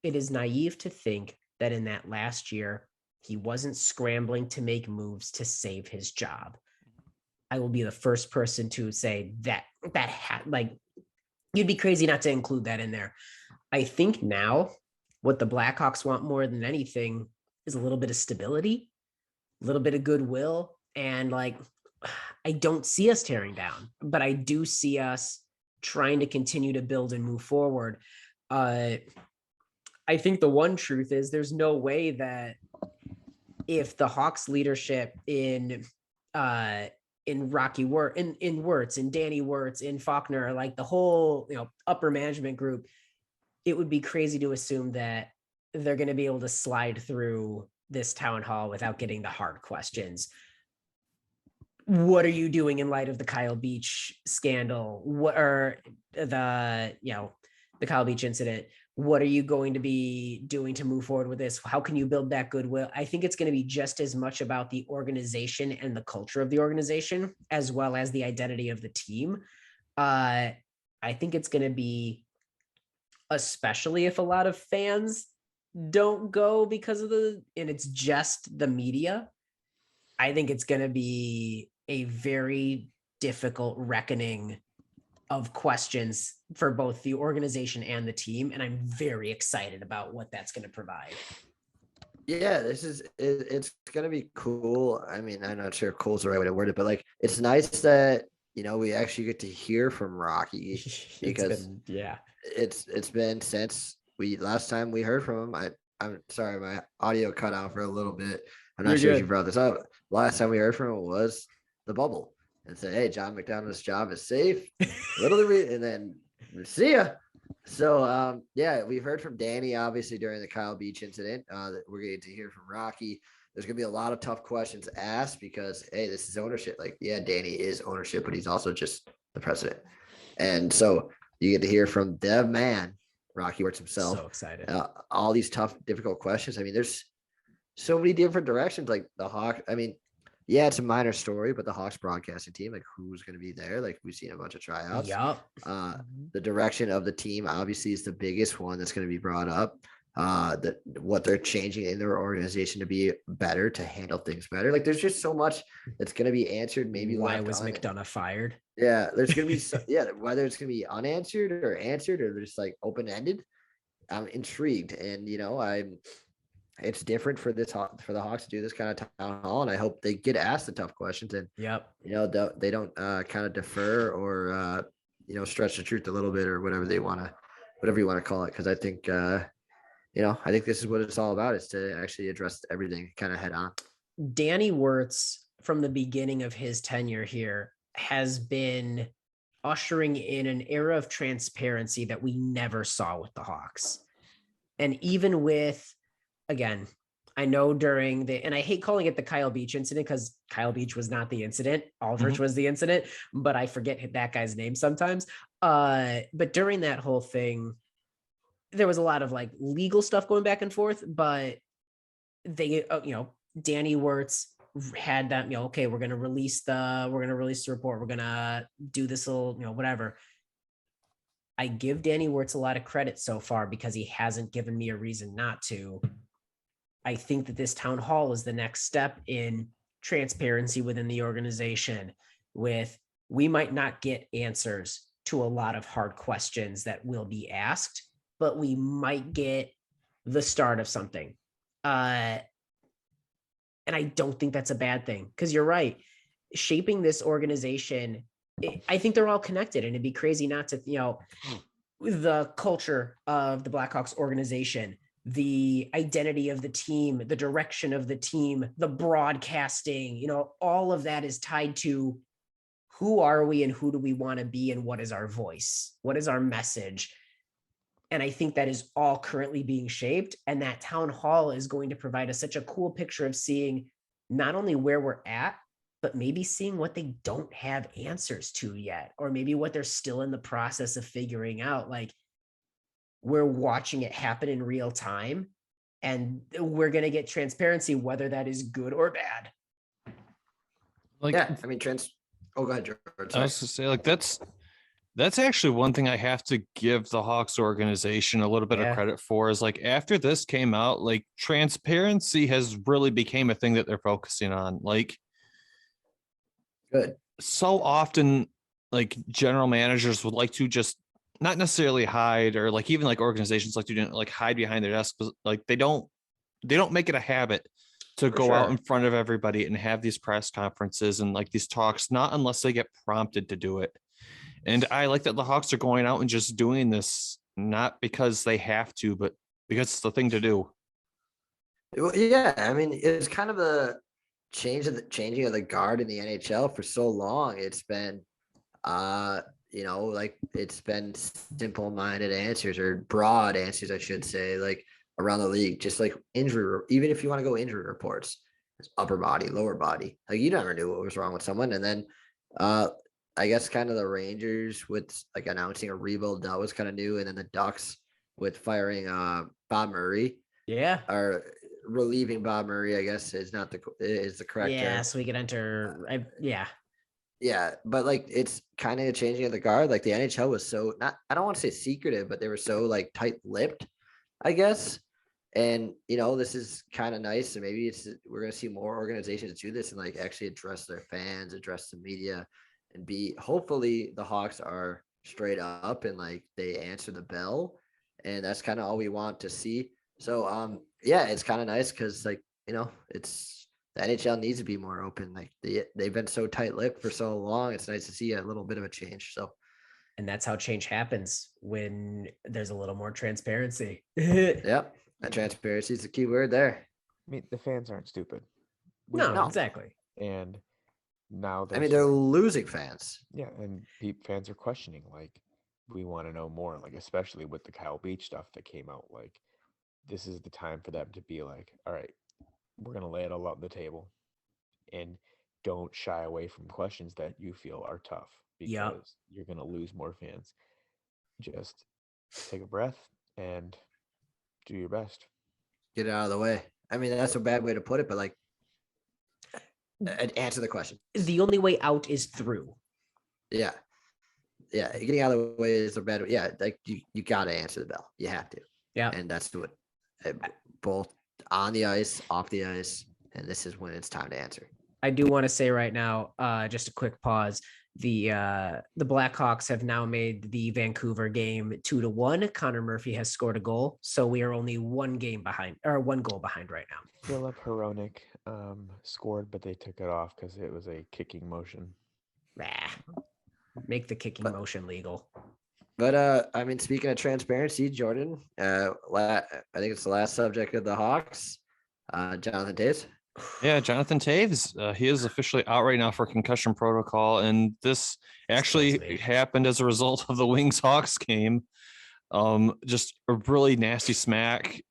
it is naive to think that in that last year, he wasn't scrambling to make moves to save his job. I will be the first person to say that you'd be crazy not to include that in there. I think now what the Blackhawks want more than anything is a little bit of stability, a little bit of goodwill. And I don't see us tearing down, but I do see us trying to continue to build and move forward. I think the one truth is there's no way that if the Hawks leadership in Rocky in Wirtz, in Danny Wirtz, in Faulkner, like the whole upper management group, it would be crazy to assume that they're going to be able to slide through this town hall without getting the hard questions. What are you doing in light of the Kyle Beach scandal? What are the Kyle Beach incident? What are you going to be doing to move forward with this? How can you build that goodwill? I think it's going to be just as much about the organization and the culture of the organization, as well as the identity of the team. I think it's going to be, especially if a lot of fans don't go because of and it's just the media, I think it's going to be a very difficult reckoning of questions for both the organization and the team. And I'm very excited about what that's going to provide. Yeah, it's going to be cool. I mean, I'm not sure cool is the right way to word it, but it's nice that, we actually get to hear from Rocky because it's been since last time we heard from him. I'm sorry, my audio cut out for a little bit. I'm not sure if you brought this up. Last time we heard from him was the bubble and said, hey, John McDonough's job is safe. And then see ya. So yeah, we've heard from Danny obviously during the Kyle Beach incident. That we're going to hear from Rocky. There's going to be a lot of tough questions asked because hey, this is ownership. Like, yeah, Danny is ownership, but he's also just the president. And so you get to hear from Dev Man, Rocky Wirtz himself. So excited. All these tough, difficult questions. I mean, there's so many different directions. Like the Hawks. I mean, yeah, it's a minor story, but the Hawks broadcasting team, like who's going to be there? Like we've seen a bunch of tryouts. Yup. The direction of the team obviously is the biggest one that's going to be brought up. What they're changing in their organization to be better, to handle things better. Like there's just so much that's going to be answered. Maybe why was McDonough fired? Yeah, there's going to be whether it's going to be unanswered or answered or just like open ended. I'm intrigued, and it's different for the Hawks to do this kind of town hall, and I hope they get asked the tough questions, and they don't kind of defer or stretch the truth a little bit or whatever you want to call it, because I think I think this is what it's all about, is to actually address everything kind of head on. Danny Wirtz, from the beginning of his tenure here, has been ushering in an era of transparency that we never saw with the Hawks. And even with, again, I know and I hate calling it the Kyle Beach incident because Kyle Beach was not the incident. Aldridge was the incident, but I forget that guy's name sometimes. But during that whole thing, there was a lot of like legal stuff going back and forth, but they, Danny Wirtz had that, okay, we're going to release the report. We're going to do this little, whatever. I give Danny Wirtz a lot of credit so far because he hasn't given me a reason not to. I think that this town hall is the next step in transparency within the organization. We might not get answers to a lot of hard questions that will be asked, but we might get the start of something. And I don't think that's a bad thing, because you're right. Shaping this organization, I think they're all connected, and it'd be crazy not to, the culture of the Blackhawks organization, the identity of the team, the direction of the team, the broadcasting, all of that is tied to who are we and who do we want to be and what is our voice? What is our message? And I think that is all currently being shaped. And that town hall is going to provide us such a cool picture of seeing not only where we're at, but maybe seeing what they don't have answers to yet, or maybe what they're still in the process of figuring out. Like, we're watching it happen in real time, and we're going to get transparency, whether that is good or bad. Like, yeah, I mean, oh, go ahead, George. I was to say, like, that's actually one thing I have to give the Hawks organization a little bit of credit for, is like, after this came out, like, transparency has really became a thing that they're focusing on. Like, good. So often, like, general managers would like to just not necessarily hide, or like even like organizations like to do, like, hide behind their desk, but like they don't make it a habit to go out in front of everybody and have these press conferences and like these talks, not unless they get prompted to do it. And I like that the Hawks are going out and just doing this, not because they have to, but because it's the thing to do. Well, yeah, I mean, it's kind of a changing of the guard in the NHL for so long. It's been, like, it's been simple-minded answers, or broad answers, I should say, like around the league, just like injury, even if you want to go injury reports, upper body, lower body, like you never knew what was wrong with someone. And then, I guess kind of the Rangers with like announcing a rebuild, that was kind of new. And then the Ducks with firing Bob Murray. Yeah. Or relieving Bob Murray, I guess is the correct term. Yeah, so we could enter. Yeah, but like it's kind of a changing of the guard. Like the NHL was so I don't want to say secretive, but they were so like tight-lipped, I guess. And this is kind of nice. So maybe we're gonna see more organizations do this and like actually address their fans, address the media, and hopefully the Hawks are straight up and like they answer the bell, and that's kind of all we want to see. So yeah, it's kind of nice because like it's. The NHL needs to be more open. Like they've been so tight-lipped for so long. It's nice to see a little bit of a change. So, and that's how change happens, when there's a little more transparency. Yep, that transparency is the key word there. I mean, the fans aren't stupid. No, exactly. And now they're losing fans. Yeah, and fans are questioning, like, we want to know more, like, especially with the Kyle Beach stuff that came out. Like, this is the time for them to be like, all right, we're going to lay it all out on the table, and don't shy away from questions that you feel are tough, Yep. because you're going to lose more fans. Just take a breath and do your best. Get it out of the way. I mean, that's a bad way to put it, but like, answer the question. The only way out is through. Yeah. Yeah. Getting out of the way is a bad way. Yeah. Like you got to answer the bell. You have to. Yeah. And that's what both on the ice, off the ice. And this is when it's time to answer. I do want to say right now, just a quick pause. The Blackhawks have now made the Vancouver game 2-1. Connor Murphy has scored a goal, so we are only one goal behind right now. Filip Zadina scored, but they took it off because it was a kicking motion. Make the kicking motion legal. But I mean, speaking of transparency, Jordan, I think it's the last subject of the Hawks. Jonatan Toews. Yeah, Jonatan Toews, he is officially out right now for concussion protocol, and this actually happened as a result of the Wings Hawks game. Just a really nasty smack.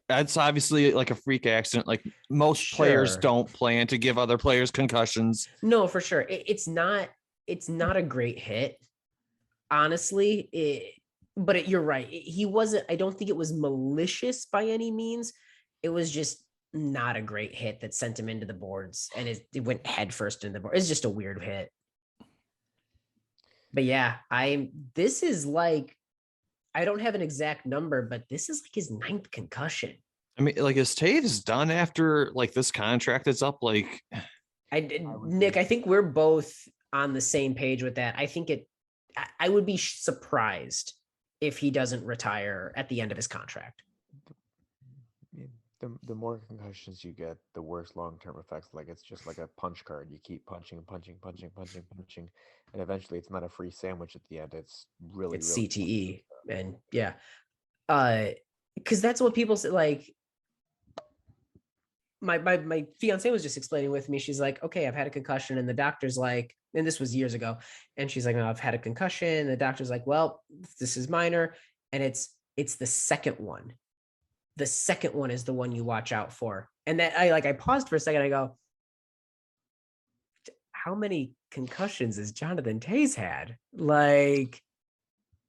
That's obviously like a freak accident. Like most players don't plan to give other players concussions. No, for sure. It's not a great hit, honestly. But you're right. He wasn't. I don't think it was malicious by any means. It was just not a great hit that sent him into the boards, and it went head first into the board. It's just a weird hit. But yeah, this is like, I don't have an exact number, but this is like his 9th concussion. I mean, like, is Toews done after like this contract is up? Like, Nick, I think we're both on the same page with that. I think I would be surprised if he doesn't retire at the end of his contract. The more concussions you get, the worse long-term effects. Like, it's just like a punch card. You keep punching, and eventually it's not a free sandwich at the end. It's really CTE. And yeah, because that's what people say. Like, my fiance was just explaining with me. She's like, okay, I've had a concussion, and the doctor's like, and this was years ago, and she's like, no, I've had a concussion, and the doctor's like, well, this is minor, and it's the second one. The second one is the one you watch out for. And that I paused for a second. I go, how many concussions has Jonatan Toews had? Like,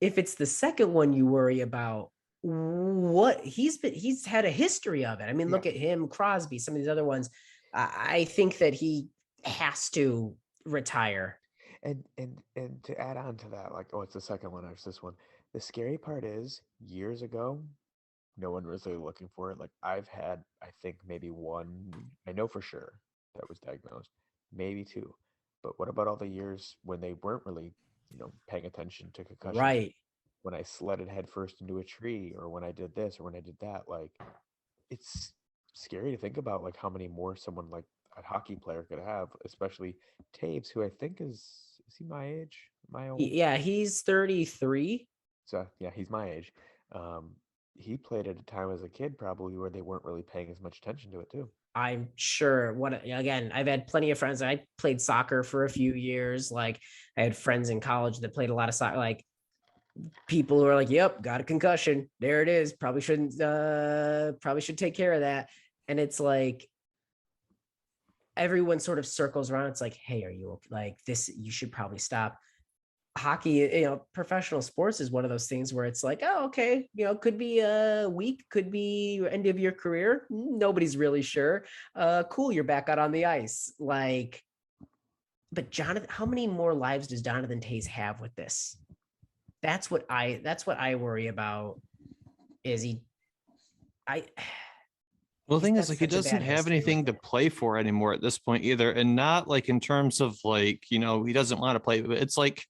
if it's the second one you worry about, what he's had a history of it. I mean, look at him, Crosby, some of these other ones. I think that he has to retire. And to add on to that, like, oh, it's the second one, or it's this one. The scary part is, years ago, no one was really looking for it. Like, I've had, I think, maybe one, I know for sure, that was diagnosed, maybe two. But what about all the years when they weren't really, paying attention to concussion? Right. When I sledded headfirst into a tree, or when I did this, or when I did that, like, it's scary to think about, like, how many more someone like a hockey player could have, especially Toews, who I think is he my age? My old? Yeah, he's 33. So yeah, he's my age. He played at a time as a kid probably where they weren't really paying as much attention to it too. I'm sure. Again, I've had plenty of friends. I played soccer for a few years. Like, I had friends in college that played a lot of soccer. Like, people who are like, yep, got a concussion. There it is. Probably should take care of that. And it's like, everyone sort of circles around. It's like, hey, are you like this? You should probably stop. Hockey, professional sports is one of those things where it's like, oh, okay, could be a week, could be end of your career. Nobody's really sure. Cool, you're back out on the ice. Like, but Jonathan, how many more lives does Jonatan Toews have with this? That's what I worry about. Well, the thing is, like, he doesn't have anything to play for anymore at this point either. And not like in terms of like, he doesn't want to play, but it's like,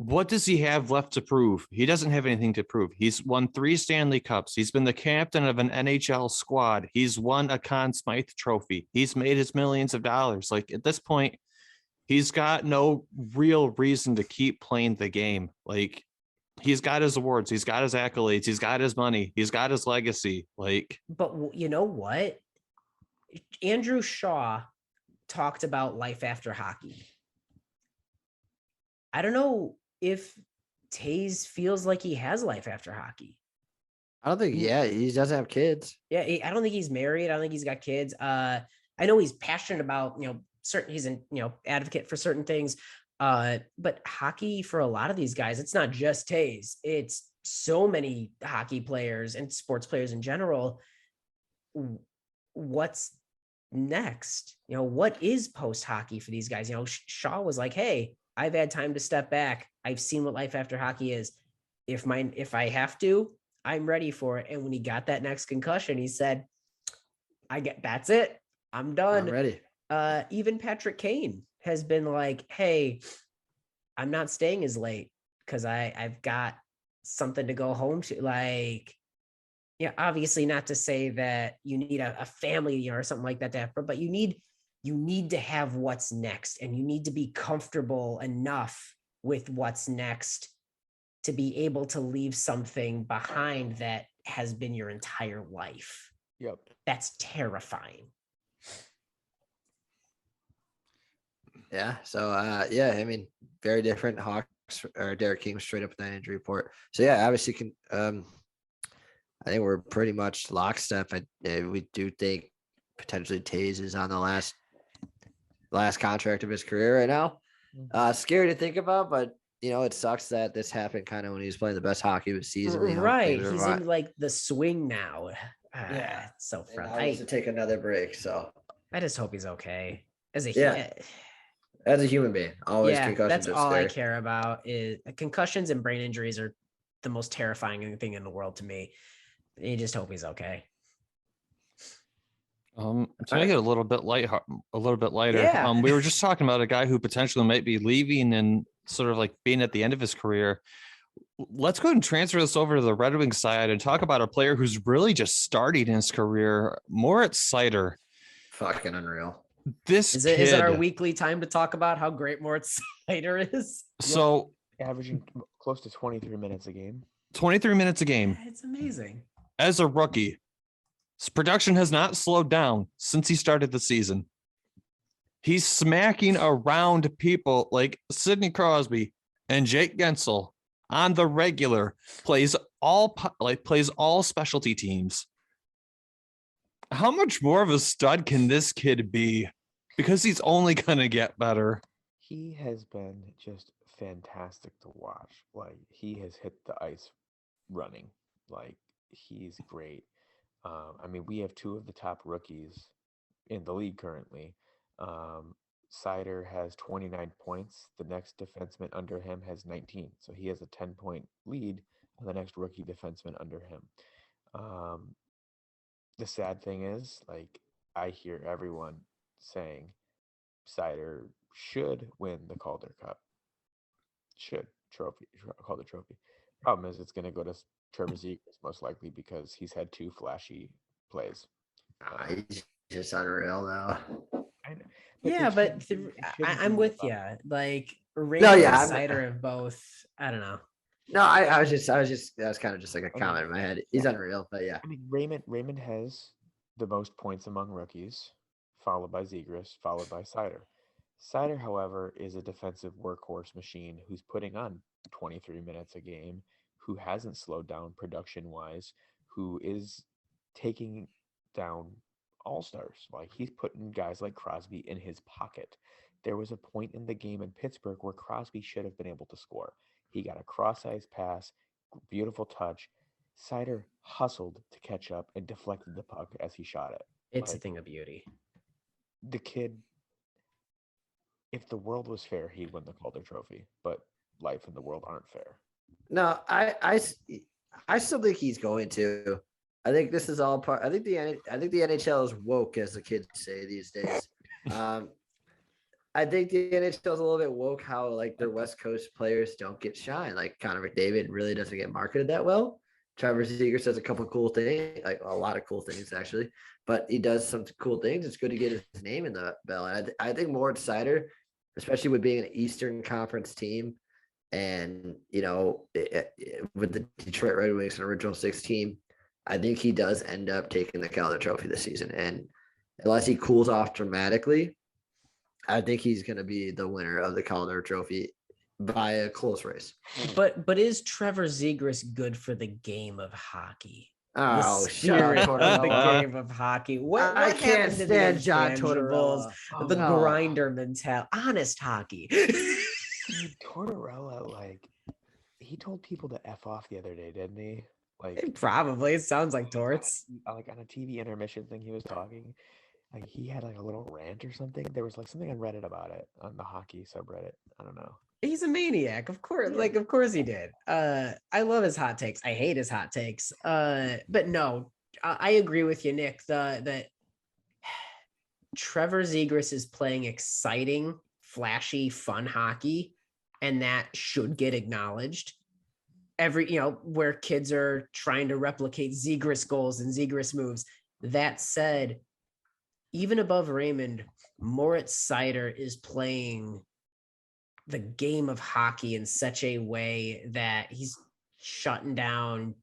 what does he have left to prove? He doesn't have anything to prove. He's won 3 Stanley Cups. He's been the captain of an NHL squad. He's won a Conn Smythe trophy. He's made his millions of dollars. Like, at this point, he's got no real reason to keep playing the game. Like, he's got his awards. He's got his accolades. He's got his money. He's got his legacy. Like, but you know what? Andrew Shaw talked about life after hockey. I don't know if Taves feels like he has life after hockey. I don't think. Yeah, he doesn't have kids. Yeah, I don't think he's married. I don't think he's got kids. I know he's passionate about, certain. He's an advocate for certain things. But hockey for a lot of these guys, it's not just Taves. It's so many hockey players and sports players in general. What's next? What is post hockey for these guys? Shaw was like, hey, I've had time to step back. I've seen what life after hockey is. If I have to, I'm ready for it. And when he got that next concussion, he said, that's it. I'm done. I'm ready. Even Patrick Kane has been like, hey, I'm not staying as late because I've got something to go home to. Like, obviously not to say that you need a family, or something like that to have, but you need to have what's next, and you need to be comfortable enough with what's next to be able to leave something behind that has been your entire life. Yep. That's terrifying. Yeah. So, I mean, very different. Hawks or Derek King straight up with that injury report. So, yeah, obviously, I think we're pretty much lockstep. We do think potentially Toews is on the last contract of his career right now. Scary to think about, but it sucks that this happened kind of when he was playing the best hockey of his season. Right. He's in like the swing now. Yeah. It's so And fun. I used to take another break. So I just hope he's okay. As a human being, always concussions. That's all I care about. Is concussions and brain injuries are the most terrifying thing in the world to me. You just hope he's okay. To make it a little bit lighter. Yeah. We were just talking about a guy who potentially might be leaving and sort of like being at the end of his career. Let's go ahead and transfer this over to the Red Wings side and talk about a player who's really just starting his career, Moritz Seider. Fucking unreal. Is it our weekly time to talk about how great Moritz Seider is? So averaging close to 23 minutes a game. 23 minutes a game. It's amazing. As a rookie, his production has not slowed down since he started the season. He's smacking around people like Sidney Crosby and Jake Gensel on the regular, plays all specialty teams. How much more of a stud can this kid be? Because he's only going to get better. He has been just fantastic to watch. Like, he has hit the ice running. Like, he's great. I mean, we have two of the top rookies in the league currently. Seider has 29 points. The next defenseman under him has 19. So he has a 10-point lead on the next rookie defenseman under him. The sad thing is, like, I hear everyone saying Seider should win the Calder Cup. Calder Trophy. Problem is, it's going to go to Trevor Zegras most likely because he's had two flashy plays. He's just unreal now. I'm with you. Like, Ray No, and yeah, Seider have both. I don't know. No, I was that was kind of just like a comment in my head. He's unreal, but yeah. I mean, Raymond has the most points among rookies, followed by Zegras, followed by Seider. Seider, however, is a defensive workhorse machine who's putting on 23 minutes a game, who hasn't slowed down production-wise, who is taking down all-stars. Like, he's putting guys like Crosby in his pocket. There was a point in the game in Pittsburgh where Crosby should have been able to score. He got a cross-ice pass, beautiful touch. Seider hustled to catch up and deflected the puck as he shot it. It's a thing of beauty. The kid, if the world was fair, he'd win the Calder Trophy, but life and the world aren't fair. No, I still think he's going to. I think this is all part. I think the NHL is woke, as the kids say these days. I think the NHL is a little bit woke. How like their West Coast players don't get shine. Like Connor McDavid really doesn't get marketed that well. Trevor Zegras does a couple of cool things, like a lot of cool things actually. But he does some cool things. It's good to get his name in the bell. And I think Moritz Seider, especially with being an Eastern Conference team, and with the Detroit Red Wings, an original six team, I think he does end up taking the Calder Trophy this season. And unless he cools off dramatically, I think he's going to be the winner of the Calder Trophy by a close race. But is Trevor Zegras good for the game of hockey? Oh, The shut up, spirit of the Tortorella. game of hockey. What I can't happened to the stand John intangibles, Tortorella. the Oh. grinder mentality, honest hockey? Dude, Tortorella, like, he told people to F off the other day, didn't he? Like, Probably. It sounds like Torts. like on a TV intermission thing, he was talking. Like, he had like a little rant or something. There was like something on Reddit about it, on the hockey subreddit. I don't know. He's a maniac, of course. Yeah. Like, of course he did. I love his hot takes. I hate his hot takes. But no, I agree with you, Nick. That Trevor Zegras is playing exciting, flashy, fun hockey, and that should get acknowledged. Where kids are trying to replicate Zegras goals and Zegras moves. That said, even above Raymond, Moritz Seider is playing the game of hockey in such a way that he's shutting down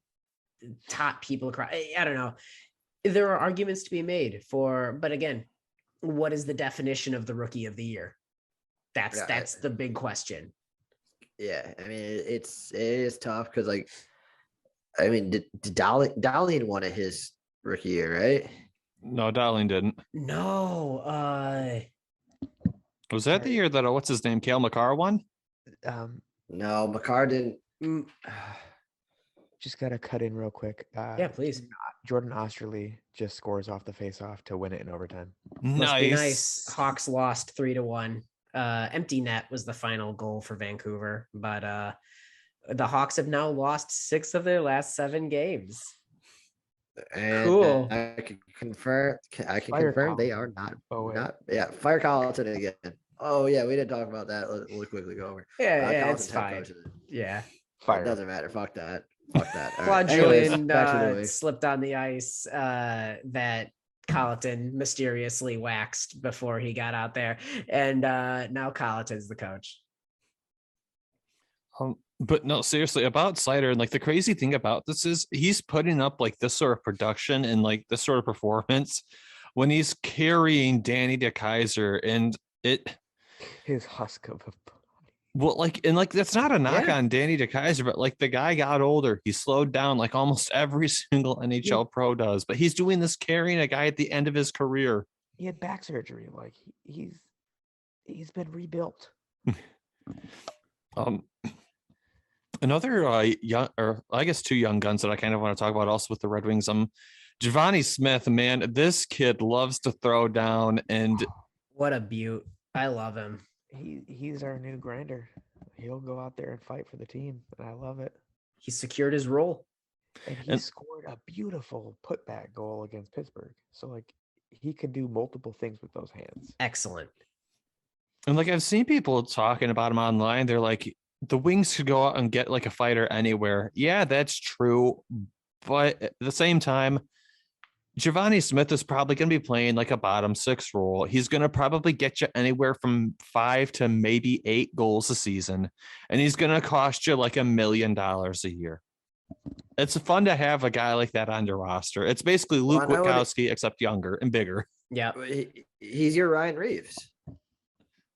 top people across. I don't know. There are arguments to be made but again, what is the definition of the rookie of the year? That's the big question. Yeah, I mean, it is tough because, like, I mean, did Dowling won it his rookie year, right? No, Dowling didn't. No, Was that the year that what's his name, Cale Makar won? No, Makar didn't. Just gotta cut in real quick. yeah, please. Jordan Osterley just scores off the faceoff to win it in overtime. Must be nice. Hawks lost 3-1. Empty net was the final goal for Vancouver, but the Hawks have now lost 6 of their last 7 games. And Cool. I can confirm. Fire Confirm they Colliton. are not. Oh, wait. Fire Colliton again. Oh yeah, we didn't talk about that. We'll quickly go over. Yeah, it's Colliton's head fine. coach is- Yeah. Fire. It doesn't matter. Fuck that. All Claude right. Anyways, Julien back to the movie. slipped on the ice that Colliton mysteriously waxed before he got out there, and now Colliton's the coach. But no, seriously, about Seider, and like the crazy thing about this is he's putting up like this sort of production and like this sort of performance when he's carrying Danny DeKeyser, and His husk of a that's not a knock Yeah. on Danny DeKeyser, but like the guy got older, he slowed down like almost every single NHL pro does, but he's doing this carrying a guy at the end of his career. he had back surgery. Like he's been rebuilt. Another young, or I guess 2 young guns that I kind of want to talk about also with the Red Wings. Givani Smith, man, this kid loves to throw down, and What a beaut. I love him. He's our new grinder. He'll go out there and fight for the team, and I love it. He secured his role. And he scored a beautiful putback goal against Pittsburgh. So like he can do multiple things with those hands. Excellent. And like I've seen people talking about him online. They're like, the Wings could go out and get like a fighter anywhere. Yeah, that's true. But at the same time, Givani Smith is probably going to be playing like a bottom 6 role. He's going to probably get you anywhere from 5 to maybe 8 goals a season. And he's going to cost you like $1 million a year. It's fun to have a guy like that on your roster. It's basically Luke Witkowski, except younger and bigger. Yeah. He's your Ryan Reeves.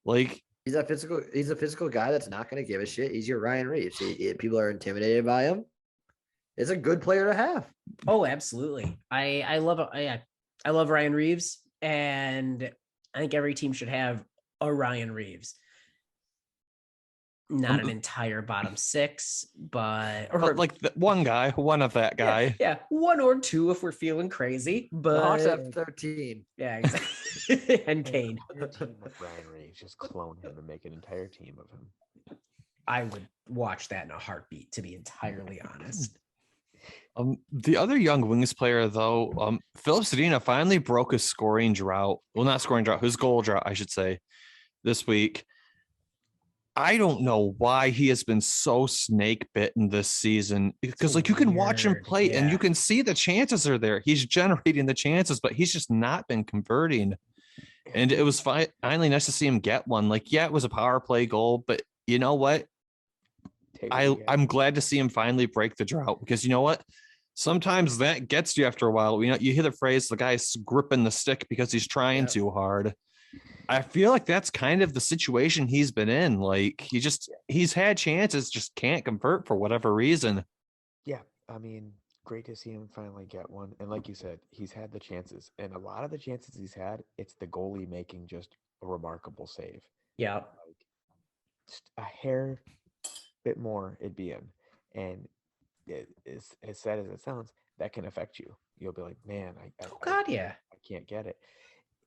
Like, He's a physical guy that's not going to give a shit. He's your Ryan Reeves. People are intimidated by him. It's a good player to have. Oh, absolutely. I love Ryan Reeves, and I think every team should have a Ryan Reeves. Not an entire bottom 6, but like one of that guy. Yeah, 1 or 2 if we're feeling crazy. But The Hawks have 13. Yeah, exactly. And Kane. Team with Ryan Reeves, just clone him and make an entire team of him. I would watch that in a heartbeat, to be entirely honest. The other young Wings player, though, Filip Zadina finally broke his scoring drought. Well, not scoring drought, his goal drought, I should say, this week. I don't know why he has been so snake bitten this season, because like you can watch him play and you can see the chances are there. He's generating the chances, but he's just not been converting. And it was finally nice to see him get one. Like, yeah, it was a power play goal, but you know what? I'm glad to see him finally break the drought, because you know what? Sometimes that gets you after a while. You know, you hear the phrase, the guy's gripping the stick because he's trying too hard. I feel like that's kind of the situation he's been in. Like he's had chances, just can't convert for whatever reason. Yeah, I mean, great to see him finally get one. And like you said, he's had the chances, and a lot of the chances he's had, it's the goalie making just a remarkable save. Yeah. Like just a hair bit more, it'd be in. And it is as sad as it sounds, that can affect you. You'll be like, man, Oh God, yeah. I can't get it.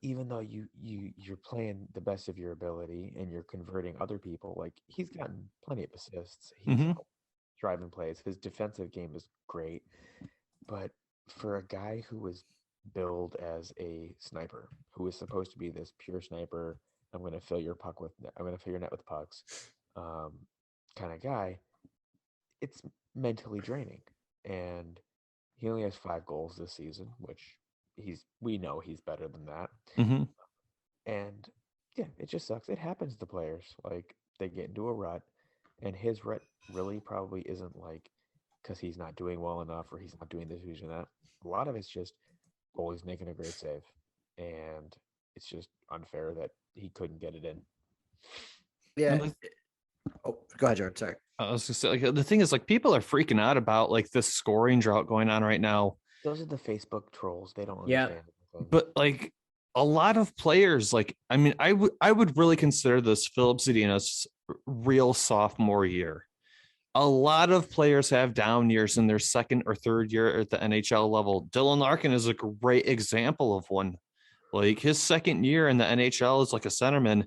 Even though you're playing the best of your ability and you're converting other people, like he's gotten plenty of assists. He's helped driving plays. His defensive game is great. But for a guy who was billed as a sniper, who is supposed to be this pure sniper, I'm going to fill your net with pucks, kind of guy, it's mentally draining. And he only has 5 goals this season, which we know he's better than that. And yeah, it just sucks. It happens to players. Like they get into a rut, and his rut really probably isn't like because he's not doing well enough or he's not doing this, he's doing that. A lot of it's just goalie's making a great save, and it's just unfair that he couldn't get it in. Yeah. Oh, go ahead, Jordan. Sorry. I was just like, the thing is, like, people are freaking out about like this scoring drought going on right now. Those are the Facebook trolls. They don't understand anything. But like a lot of players, like, I mean, I would really consider this Filip Zadina's real sophomore year. A lot of players have down years in their second or third year at the NHL level. Dylan Larkin is a great example of one. Like his second year in the NHL as like a centerman,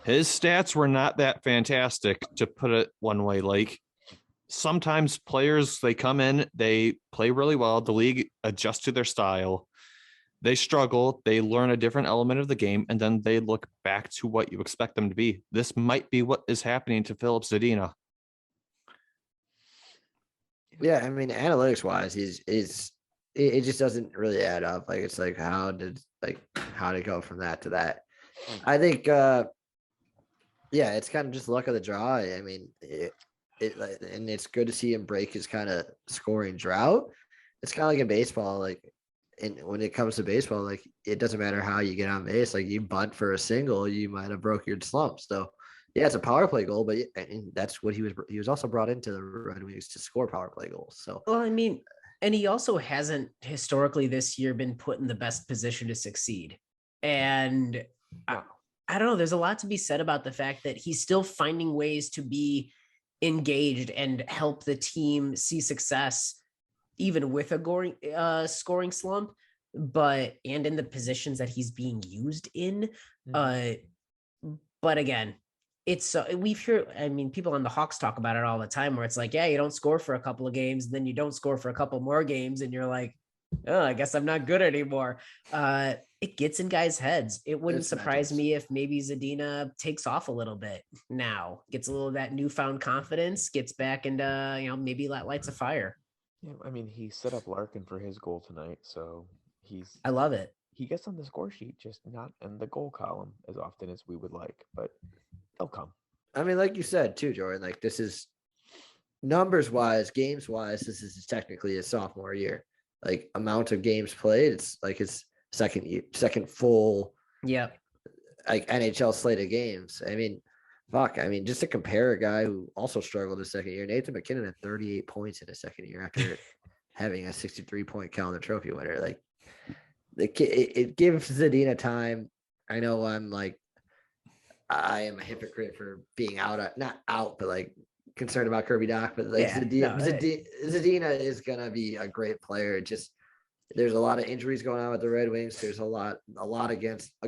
his stats were not that fantastic, to put it one way. Like sometimes players, they come in, they play really well. The league adjusts to their style. They struggle. They learn a different element of the game, and then they look back to what you expect them to be. This might be what is happening to Filip Zadina. Yeah, I mean, analytics wise, it just doesn't really add up. Like it's like how did it go from that to that? I think yeah, it's kind of just luck of the draw. I mean, and it's good to see him break his kind of scoring drought. It's kind of like in baseball, like, and when it comes to baseball, like it doesn't matter how you get on base. Like you bunt for a single, you might have broke your slump. So yeah, it's a power play goal, but and that's what he was also brought into the Red Wings to score power play goals. So well, I mean, and he also hasn't historically this year been put in the best position to succeed. And I don't know, there's a lot to be said about the fact that he's still finding ways to be engaged and help the team see success, even with a scoring slump, and in the positions that he's being used in. But again, it's people on the Hawks talk about it all the time, where it's like, yeah, you don't score for a couple of games, and then you don't score for a couple more games, and you're like, oh, I guess I'm not good anymore. It gets in guys' heads. It wouldn't surprise me if maybe Zadina takes off a little bit now, gets a little of that newfound confidence, gets back into, maybe lights a fire. Yeah, I mean, he set up Larkin for his goal tonight, so I love it. He gets on the score sheet, just not in the goal column as often as we would like, but they'll come. I mean, like you said too, Jordan, like this is numbers wise, games wise, this is technically his sophomore year. Like amount of games played, it's like his second full like NHL slate of games. I mean, just to compare a guy who also struggled his second year, Nathan MacKinnon had 38 points in his second year after having a 63-point Calendar Trophy winner. Like it gives Zadina time. I know I am a hypocrite for being not out, but like concerned about Kirby Dach, but like Zadina is gonna be a great player. Just there's a lot of injuries going on with the Red Wings. There's a lot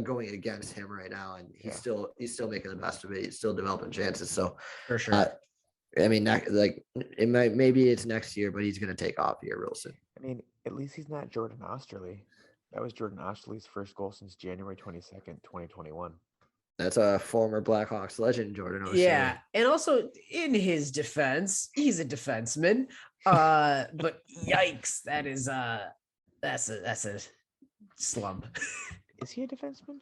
going against him right now, and he's still making the best of it. He's still developing chances. So for sure. I mean, maybe it's next year, but he's gonna take off here real soon. I mean, at least he's not Jordan Osterley. That was Jordan Osterley's first goal since January 22nd, 2021. That's a former Blackhawks legend, Jordan Osterley. Yeah, and also in his defense, he's a defenseman. But yikes, that's a slump. Is he a defenseman?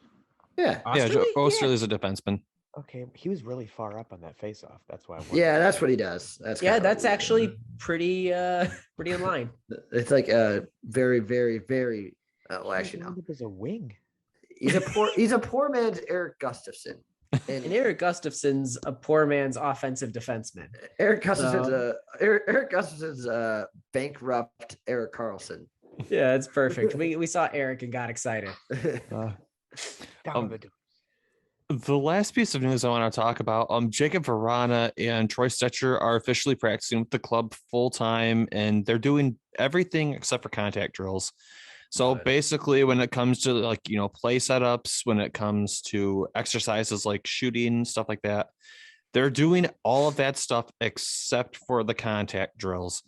Yeah, Osterley's a defenseman. Okay, he was really far up on that faceoff. That's why. That's what he does. That's actually pretty in line. It's like a very, very, very. Well, actually, no. As a wing. he's a poor man's Eric Gustafson. And Eric Gustafson's a poor man's offensive defenseman. Eric Gustafson's a bankrupt Eric Carlson. Yeah, it's perfect. We saw Eric and got excited. The last piece of news I want to talk about, Jakub Vrana and Troy Stetcher are officially practicing with the club full time, and they're doing everything except for contact drills. So basically, when it comes to play setups, when it comes to exercises like shooting, stuff like that, they're doing all of that stuff except for the contact drills.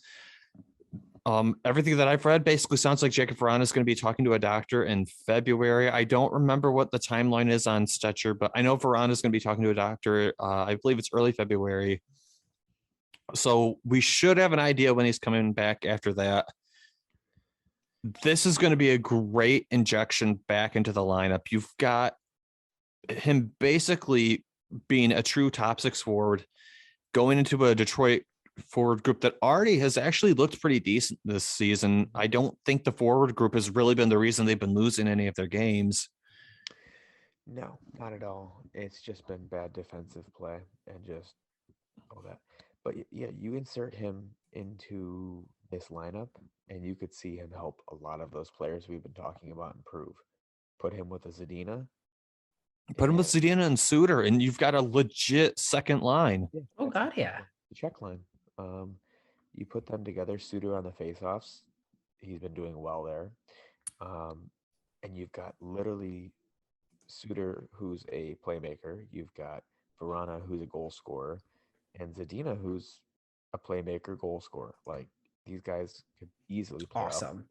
Everything that I've read basically sounds like Jakub Vrana is going to be talking to a doctor in February. I don't remember what the timeline is on Stetcher, but I know Vrana is going to be talking to a doctor. I believe it's early February. So we should have an idea when he's coming back after that. This is going to be a great injection back into the lineup. You've got him basically being a true top six forward, going into a Detroit forward group that already has actually looked pretty decent this season. I don't think the forward group has really been the reason they've been losing any of their games. No, not at all. It's just been bad defensive play and just all that. But yeah, you insert him into this lineup and you could see him help a lot of those players we've been talking about improve. Put him with a Zadina. Put him with Zadina and Suter, and you've got a legit second line. Yeah, Oh God, yeah. The check line. You put them together, Suter on the faceoffs. He's been doing well there. And you've got literally Suter, who's a playmaker. You've got Vrana, who's a goal scorer, and Zadina, who's a playmaker, goal scorer. Like, these guys could easily play Awesome.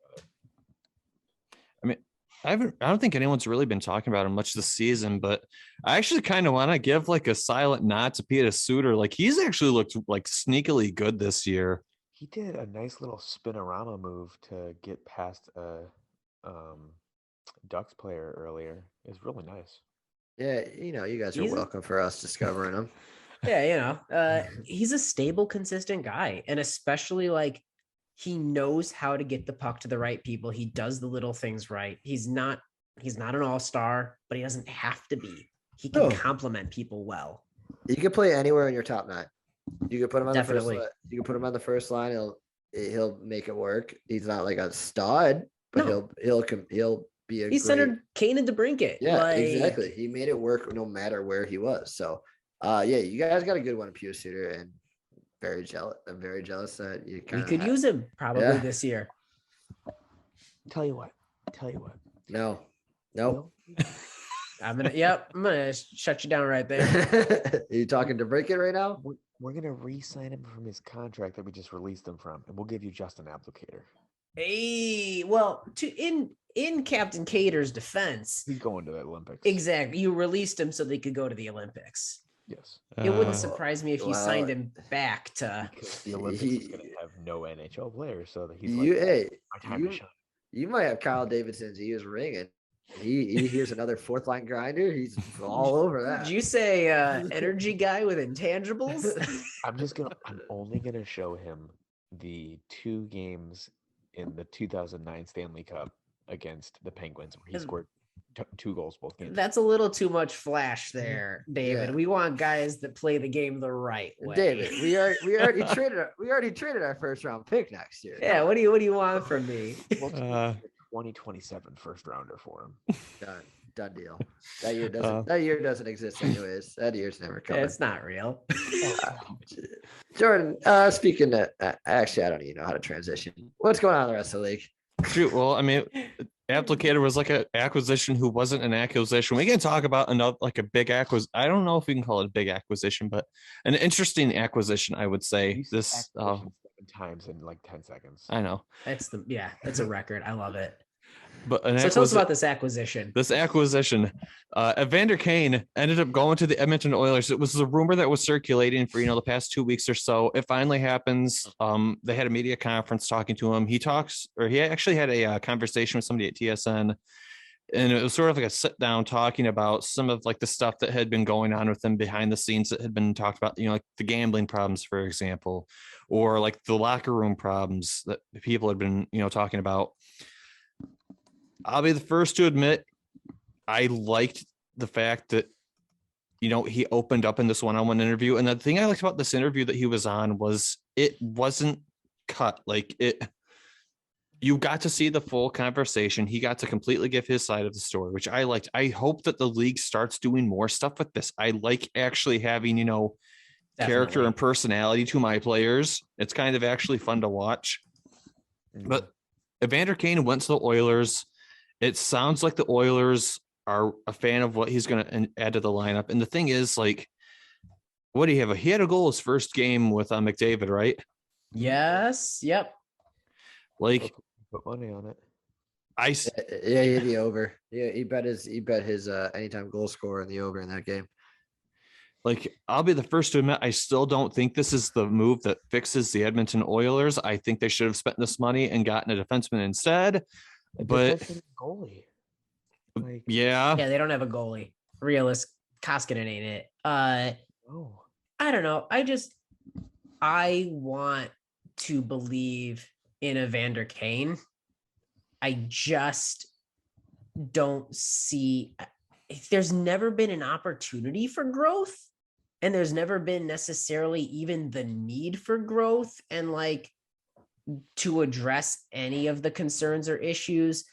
I mean, I don't think anyone's really been talking about him much this season, but I actually kind of want to give like a silent nod to Peter Suter. Like, he's actually looked like sneakily good this year. He did a nice little spinorama move to get past a Ducks player earlier. It's really nice. Yeah, you guys are welcome for us discovering him. Yeah, he's a stable, consistent guy, and especially like he knows how to get the puck to the right people. He does the little things right. He's not an all-star, but he doesn't have to be. He can complement people well. You can play anywhere in your top nine. You can put him on Definitely. the first line. You can put him on the first line. He'll make it work. He's not like a stud, but he'll be a. He centered Kane and DeBrincat. Yeah, exactly. He made it work no matter where he was. So, yeah, you guys got a good one in Peter Suter, and very jealous. I'm very jealous that we could use him probably this year. Tell you what. No. I'm gonna shut you down right there. Are you talking to break it right now? We're gonna re-sign him from his contract that we just released him from, and we'll give you just an applicator. Hey, well, in Captain Cater's defense, He's going to the Olympics. exactly. You released him so they could go to the Olympics. Yes. It wouldn't surprise me if you signed him back to. Because the Olympics is gonna have no NHL players, so that he's my time to shine. You might have Kyle Davidson's ears ringing. He hears another fourth line grinder. He's all over that. Did you say energy guy with intangibles? I'm only gonna show him the 2 games in the 2009 Stanley Cup against the Penguins where he scored 2 goals both games. That's a little too much flash there, David. Yeah. We want guys that play the game the right way. David, we already traded our first round pick next year. Yeah, what do you want from me? 2027 first rounder for him. Done deal. That year doesn't exist anyways. That year's never coming. It's not real. Jordan, speaking of, actually, I don't even know how to transition. What's going on in the rest of the league? Shoot, well, I mean, Applicator was like an acquisition who wasn't an acquisition. We can talk about another like a big acquisition. I don't know if we can call it a big acquisition, but an interesting acquisition, I would say. This 7 times in like 10 seconds. I know. That's a record. I love it. But So tell us about this acquisition. Evander Kane ended up going to the Edmonton Oilers. It was a rumor that was circulating for the past 2 weeks or so. It finally happens. They had a media conference talking to him. He actually had a conversation with somebody at TSN, and it was sort of like a sit down talking about some of like the stuff that had been going on with him behind the scenes that had been talked about. Like the gambling problems, for example, or like the locker room problems that people had been talking about. I'll be the first to admit I liked the fact that, he opened up in this one-on-one interview. And the thing I liked about this interview that he was on was it wasn't cut. You got to see the full conversation. He got to completely give his side of the story, which I liked. I hope that the league starts doing more stuff with this. I like actually having, character Definitely. and personality to my players. It's kind of actually fun to watch. But Evander Kane went to the Oilers. It sounds like the Oilers are a fan of what he's going to add to the lineup. And the thing is, what do you have? He had a goal his first game with McDavid, right? Yes. Yep. Put money on it. Yeah, he hit the over. Yeah, he bet his anytime goal scorer in the over in that game. I'll be the first to admit, I still don't think this is the move that fixes the Edmonton Oilers. I think they should have spent this money and gotten a defenseman instead. But goalie. Yeah, they don't have a goalie. Realist Koskinen ain't it. No. I don't know. I want to believe in Evander Kane. I just don't see. There's never been an opportunity for growth, and there's never been necessarily even the need for growth and to address any of the concerns or issues.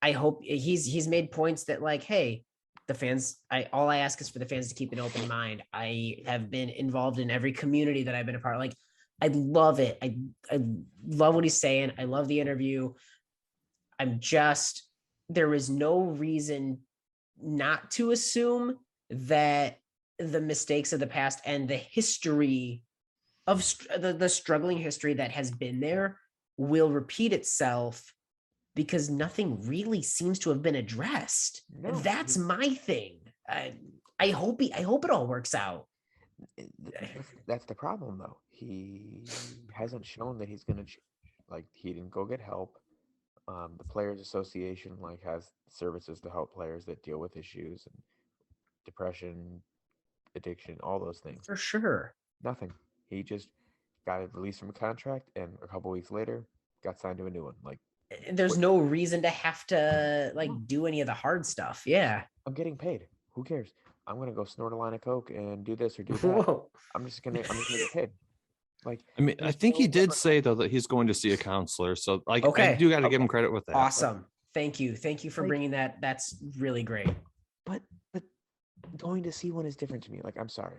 I hope he's made points that hey, the fans, all I ask is for the fans to keep an open mind. I have been involved in every community that I've been a part of. I love it. I love what he's saying. I love the interview. There is no reason not to assume that the mistakes of the past and the history of the struggling history that has been there will repeat itself, because nothing really seems to have been addressed. No. That's my thing. I hope it all works out. That's the problem, though. He hasn't shown that he's going to he didn't go get help. The Players Association has services to help players that deal with issues and depression, addiction, all those things. For sure. Nothing. He just got released from a contract, and a couple weeks later got signed to a new one. There's no reason to have to do any of the hard stuff. Yeah. I'm getting paid. Who cares? I'm gonna go snort a line of coke and do this or do that. Whoa. I'm just gonna get paid. I think he did say though that he's going to see a counselor. So okay. I do got to give him credit with that. Awesome. Thank you for bringing that. That's really great. But going to see one is different to me. I'm sorry.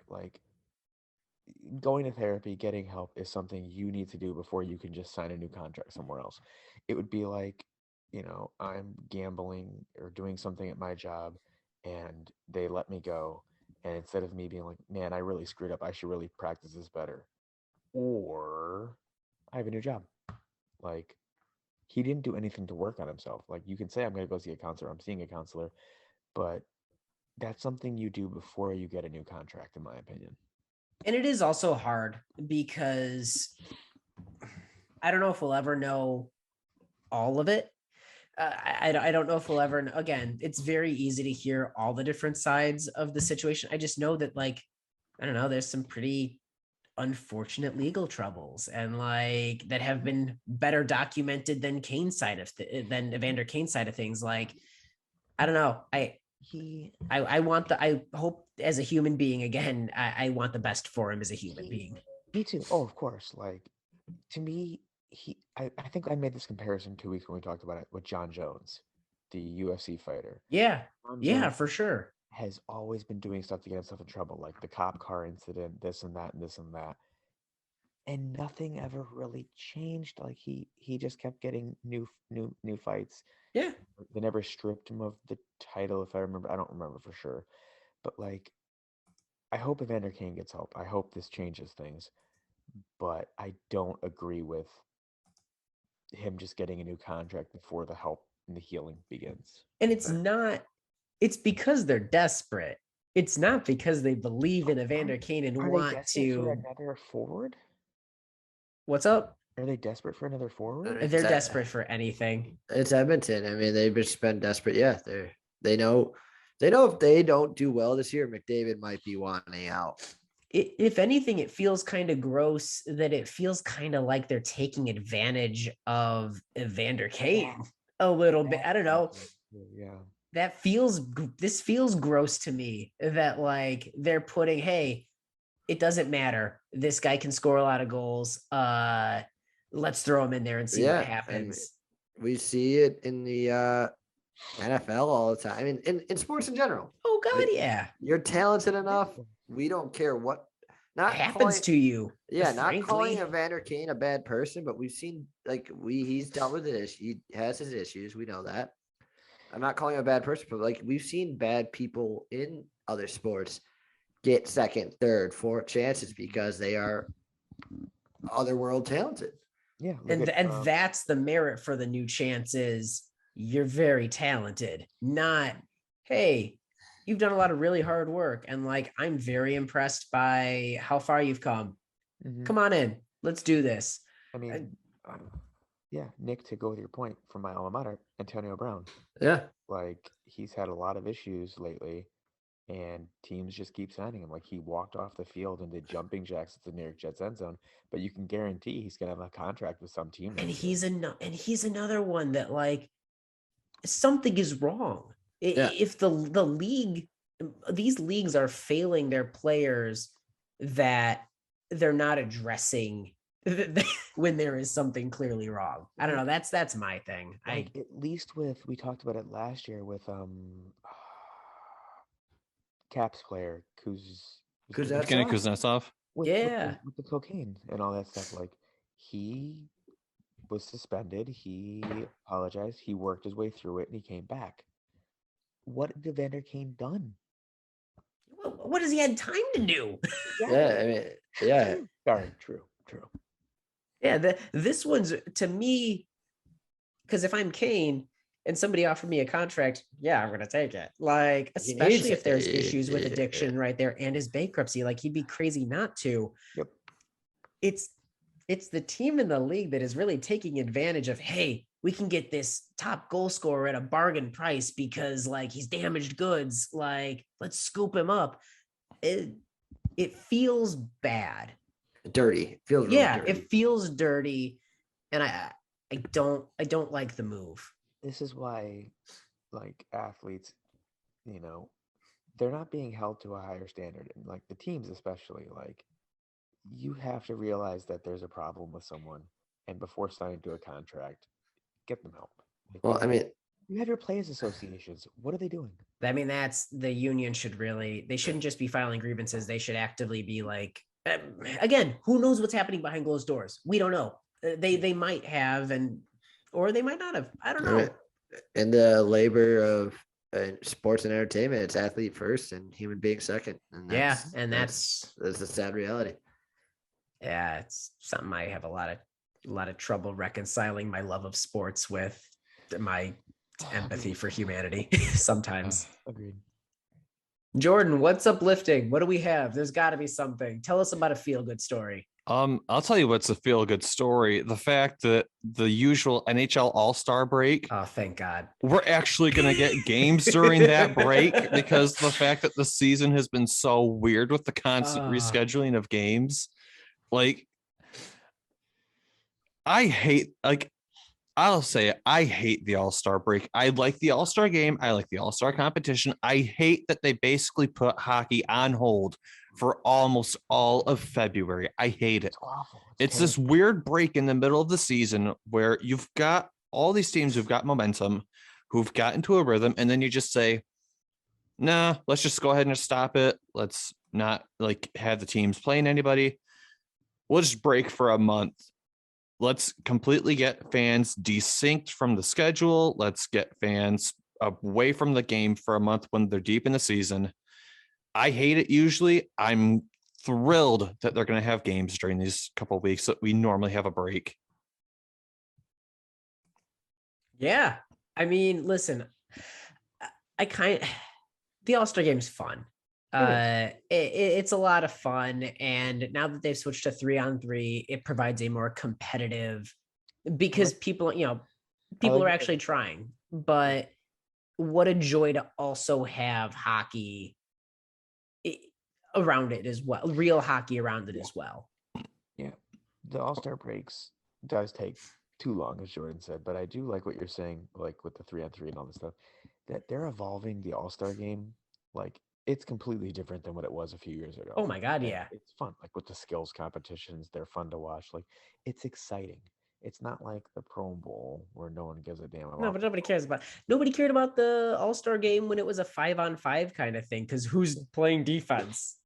Going to therapy, getting help is something you need to do before you can just sign a new contract somewhere else. It would be I'm gambling or doing something at my job and they let me go. And instead of me being man, I really screwed up, I should really practice this better. Or I have a new job. He didn't do anything to work on himself. You can say, I'm going to go see a counselor. I'm seeing a counselor. But that's something you do before you get a new contract, in my opinion. And it is also hard because I don't know if we'll ever know all of it. I don't know if we'll ever, again, it's very easy to hear all the different sides of the situation. I just know that I don't know, there's some pretty unfortunate legal troubles and that have been better documented than than Evander Kane's side of things. I don't know. I hope as a human being, again, I want the best for him as a human being. Me too. Oh, of course. To me, I think I made this comparison 2 weeks when we talked about it with John Jones, the UFC fighter. Yeah. John Yeah, Jones for sure. has always been doing stuff to get himself in trouble, like the cop car incident, this and that, and this and that. And nothing ever really changed. He just kept getting new fights. Yeah. They never stripped him of the title, if I remember. I don't remember for sure. But I hope Evander Kane gets help. I hope this changes things. But I don't agree with him just getting a new contract before the help and the healing begins. And it's because they're desperate. It's not because they believe in Evander Kane and want to. For another forward? What's up? Are they desperate for another forward? They're desperate for anything. It's Edmonton. I mean, they've just been desperate. Yeah, they know if they don't do well this year, McDavid might be wanting out. If anything, it feels kind of gross that it feels kind of like they're taking advantage of Evander Kane a little bit. I don't know. Yeah. This feels gross to me that like they're putting, hey, it doesn't matter. This guy can score a lot of goals. Let's throw him in there and see what happens. We see it in the NFL all the time. I mean, in sports in general. Oh God, yeah. You're talented enough. We don't care what happens to you. Yeah, frankly. not calling Evander Kane a bad person, but we've seen he's dealt with it. He has his issues. We know that. I'm not calling him a bad person, but like we've seen bad people in other sports get second, third, fourth chances because they are otherworld talented. Yeah. And that's the merit for the new chances. You're very talented, not, hey, you've done a lot of really hard work. And like, I'm very impressed by how far you've come. Mhm. Come on in. Let's do this. I mean, yeah, Nick, to go with your point from my alma mater, Antonio Brown. Yeah. Like, he's had a lot of issues lately, and teams just keep signing him. Like, he walked off the field and did jumping jacks at the New York Jets end zone, but you can guarantee he's gonna have a contract with some team. And he's another one that like something is wrong. If the league, these leagues are failing their players that they're not addressing when there is something clearly wrong. I don't know. That's my thing. Like, at least we talked about it last year with Caps player Kuznetsov. With the cocaine and all that stuff. Like, he was suspended. He apologized. He worked his way through it, and he came back. What had Evander Kane done? What has he had time to do? Yeah, I mean, yeah. Sorry, true. Yeah, this one's, to me, because if I'm Kane and somebody offered me a contract, yeah, I'm gonna take it. Like, especially if there's issues with addiction right there and his bankruptcy, like he'd be crazy not to. Yep. It's the team in the league that is really taking advantage of, hey, we can get this top goal scorer at a bargain price because like he's damaged goods. Like, let's scoop him up. It feels bad. Dirty. It feels really dirty. It feels dirty. And I don't like the move. This is why, like, athletes, they're not being held to a higher standard. And like the teams especially, like, you have to realize that there's a problem with someone, and before signing to a contract, get them help. Like, well, I mean, you have your players associations. What are they doing? I mean, that's the union they shouldn't just be filing grievances. They should actively be like, again, who knows what's happening behind closed doors? We don't know. They might have, or they might not have. I don't know. In the labor of sports and entertainment, it's athlete first and human being second. And that's a sad reality. Yeah, it's something I have a lot of trouble reconciling my love of sports with my empathy for humanity sometimes. Agreed. Jordan, what's uplifting? What do we have? There's got to be something. Tell us about a feel-good story. I'll tell you what's a feel-good story. The fact that the usual NHL All-Star break. Oh, thank God. We're actually going to get games during that break because the fact that the season has been so weird with the constant rescheduling of games. Like, I'll say it, I hate the All-Star break. I like the All-Star game. I like the All-Star competition. I hate that they basically put hockey on hold for almost all of February. I hate it. It's awful. It's this weird break in the middle of the season where you've got all these teams who've got momentum, who've got into a rhythm, and then you just say, nah, let's just go ahead and stop it. Let's not like have the teams playing anybody. We'll just break for a month. Let's completely get fans desynced from the schedule. Let's get fans away from the game for a month when they're deep in the season. I hate it usually. I'm thrilled that they're going to have games during these couple of weeks that we normally have a break. Yeah. I mean, listen, the All-Star game's fun. It's a lot of fun, and now that they've switched to 3-on-3, it provides a more competitive, because people are actually trying. But what a joy to also have hockey around it as well, real hockey around it as well. Yeah, the All-Star breaks does take too long, as Jordan said, but I do like what you're saying, like with the 3-on-3 and all this stuff, that they're evolving the All-Star game. Like it's completely different than what it was a few years ago. Oh my God, And yeah. it's fun. Like with the skills competitions, they're fun to watch. Like it's exciting. It's not like the Pro Bowl where no one gives a damn about. No, but nobody cares about. Nobody cared about the All-Star game when it was a 5-on-5 kind of thing. Because who's playing defense?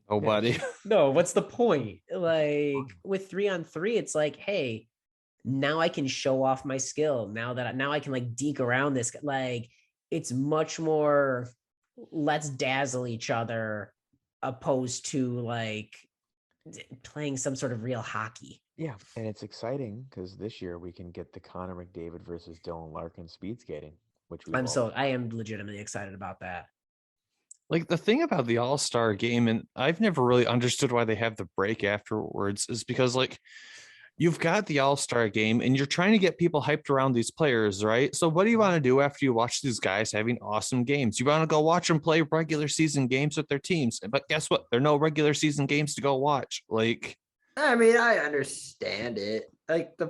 Nobody. No, what's the point? Like with 3-on-3, it's like, hey, now I can show off my skill. Now I can like deke around this. Like it's much more. Let's dazzle each other, opposed to like playing some sort of real hockey. Yeah, and it's exciting because this year we can get the Connor McDavid versus Dylan Larkin speed skating, which I am legitimately excited about that. Like the thing about the All-Star game, and I've never really understood why they have the break afterwards, is because like you've got the All-Star game and you're trying to get people hyped around these players, right? So what do you want to do after you watch these guys having awesome games? You want to go watch them play regular season games with their teams. But guess what? There are no regular season games to go watch. Like, I mean, I understand it. Like the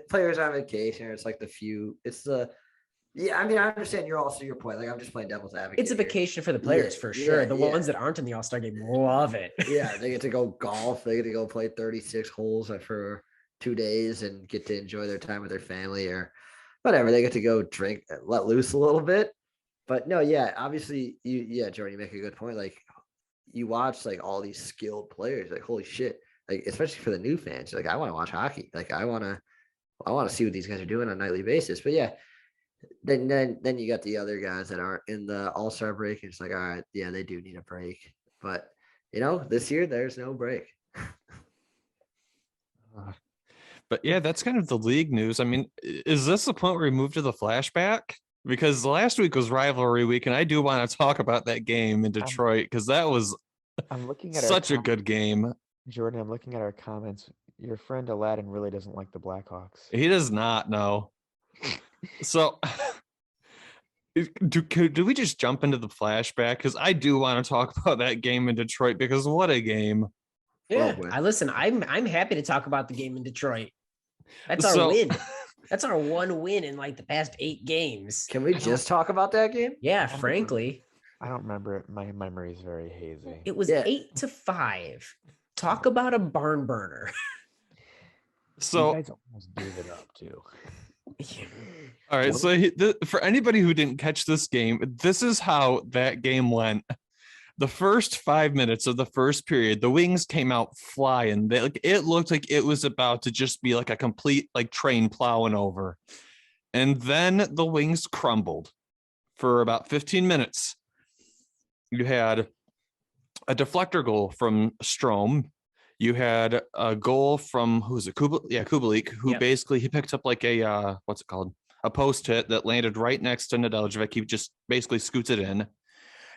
players on vacation, it's like yeah, I mean, I understand your point. Like I'm just playing devil's advocate. It's a vacation for the players for sure. The ones that aren't in the All-Star game love it. Yeah, they get to go golf. They get to go play 36 holes for 2 days and get to enjoy their time with their family or whatever. They get to go drink, let loose a little bit. But no, yeah, obviously, Jordan, you make a good point. Like you watch like all these skilled players, like holy shit. Like especially for the new fans, like I want to watch hockey. Like I want to see what these guys are doing on a nightly basis. But yeah, then you got the other guys that aren't in the All-Star break. And it's like, all right, yeah, they do need a break. But this year there's no break. But yeah, that's kind of the league news. I mean, is this the point where we move to the flashback? Because last week was rivalry week, and I do want to talk about that game in Detroit because that was such a good game. Jordan, I'm looking at our comments. Your friend Aladdin really doesn't like the Blackhawks. He does not know. So do we just jump into the flashback? Because I do want to talk about that game in Detroit because what a game. Yeah, I'm happy to talk about the game in Detroit. That's our win. That's our one win in like the past 8 games. Can we just talk about that game? Yeah, frankly. I don't remember it. My memory is very hazy. It was 8-5. Talk about a barn burner. So you guys almost gave it up too. All right. So for anybody who didn't catch this game, this is how that game went. The first 5 minutes of the first period, the Wings came out flying. It looked like it was about to just be like a complete like train plowing over. And then the Wings crumbled for about 15 minutes. You had a deflector goal from Strome. You had a goal from Kubalik, who basically he picked up like a what's it called? A post hit that landed right next to Nedeljkovic. He just basically scoots it in.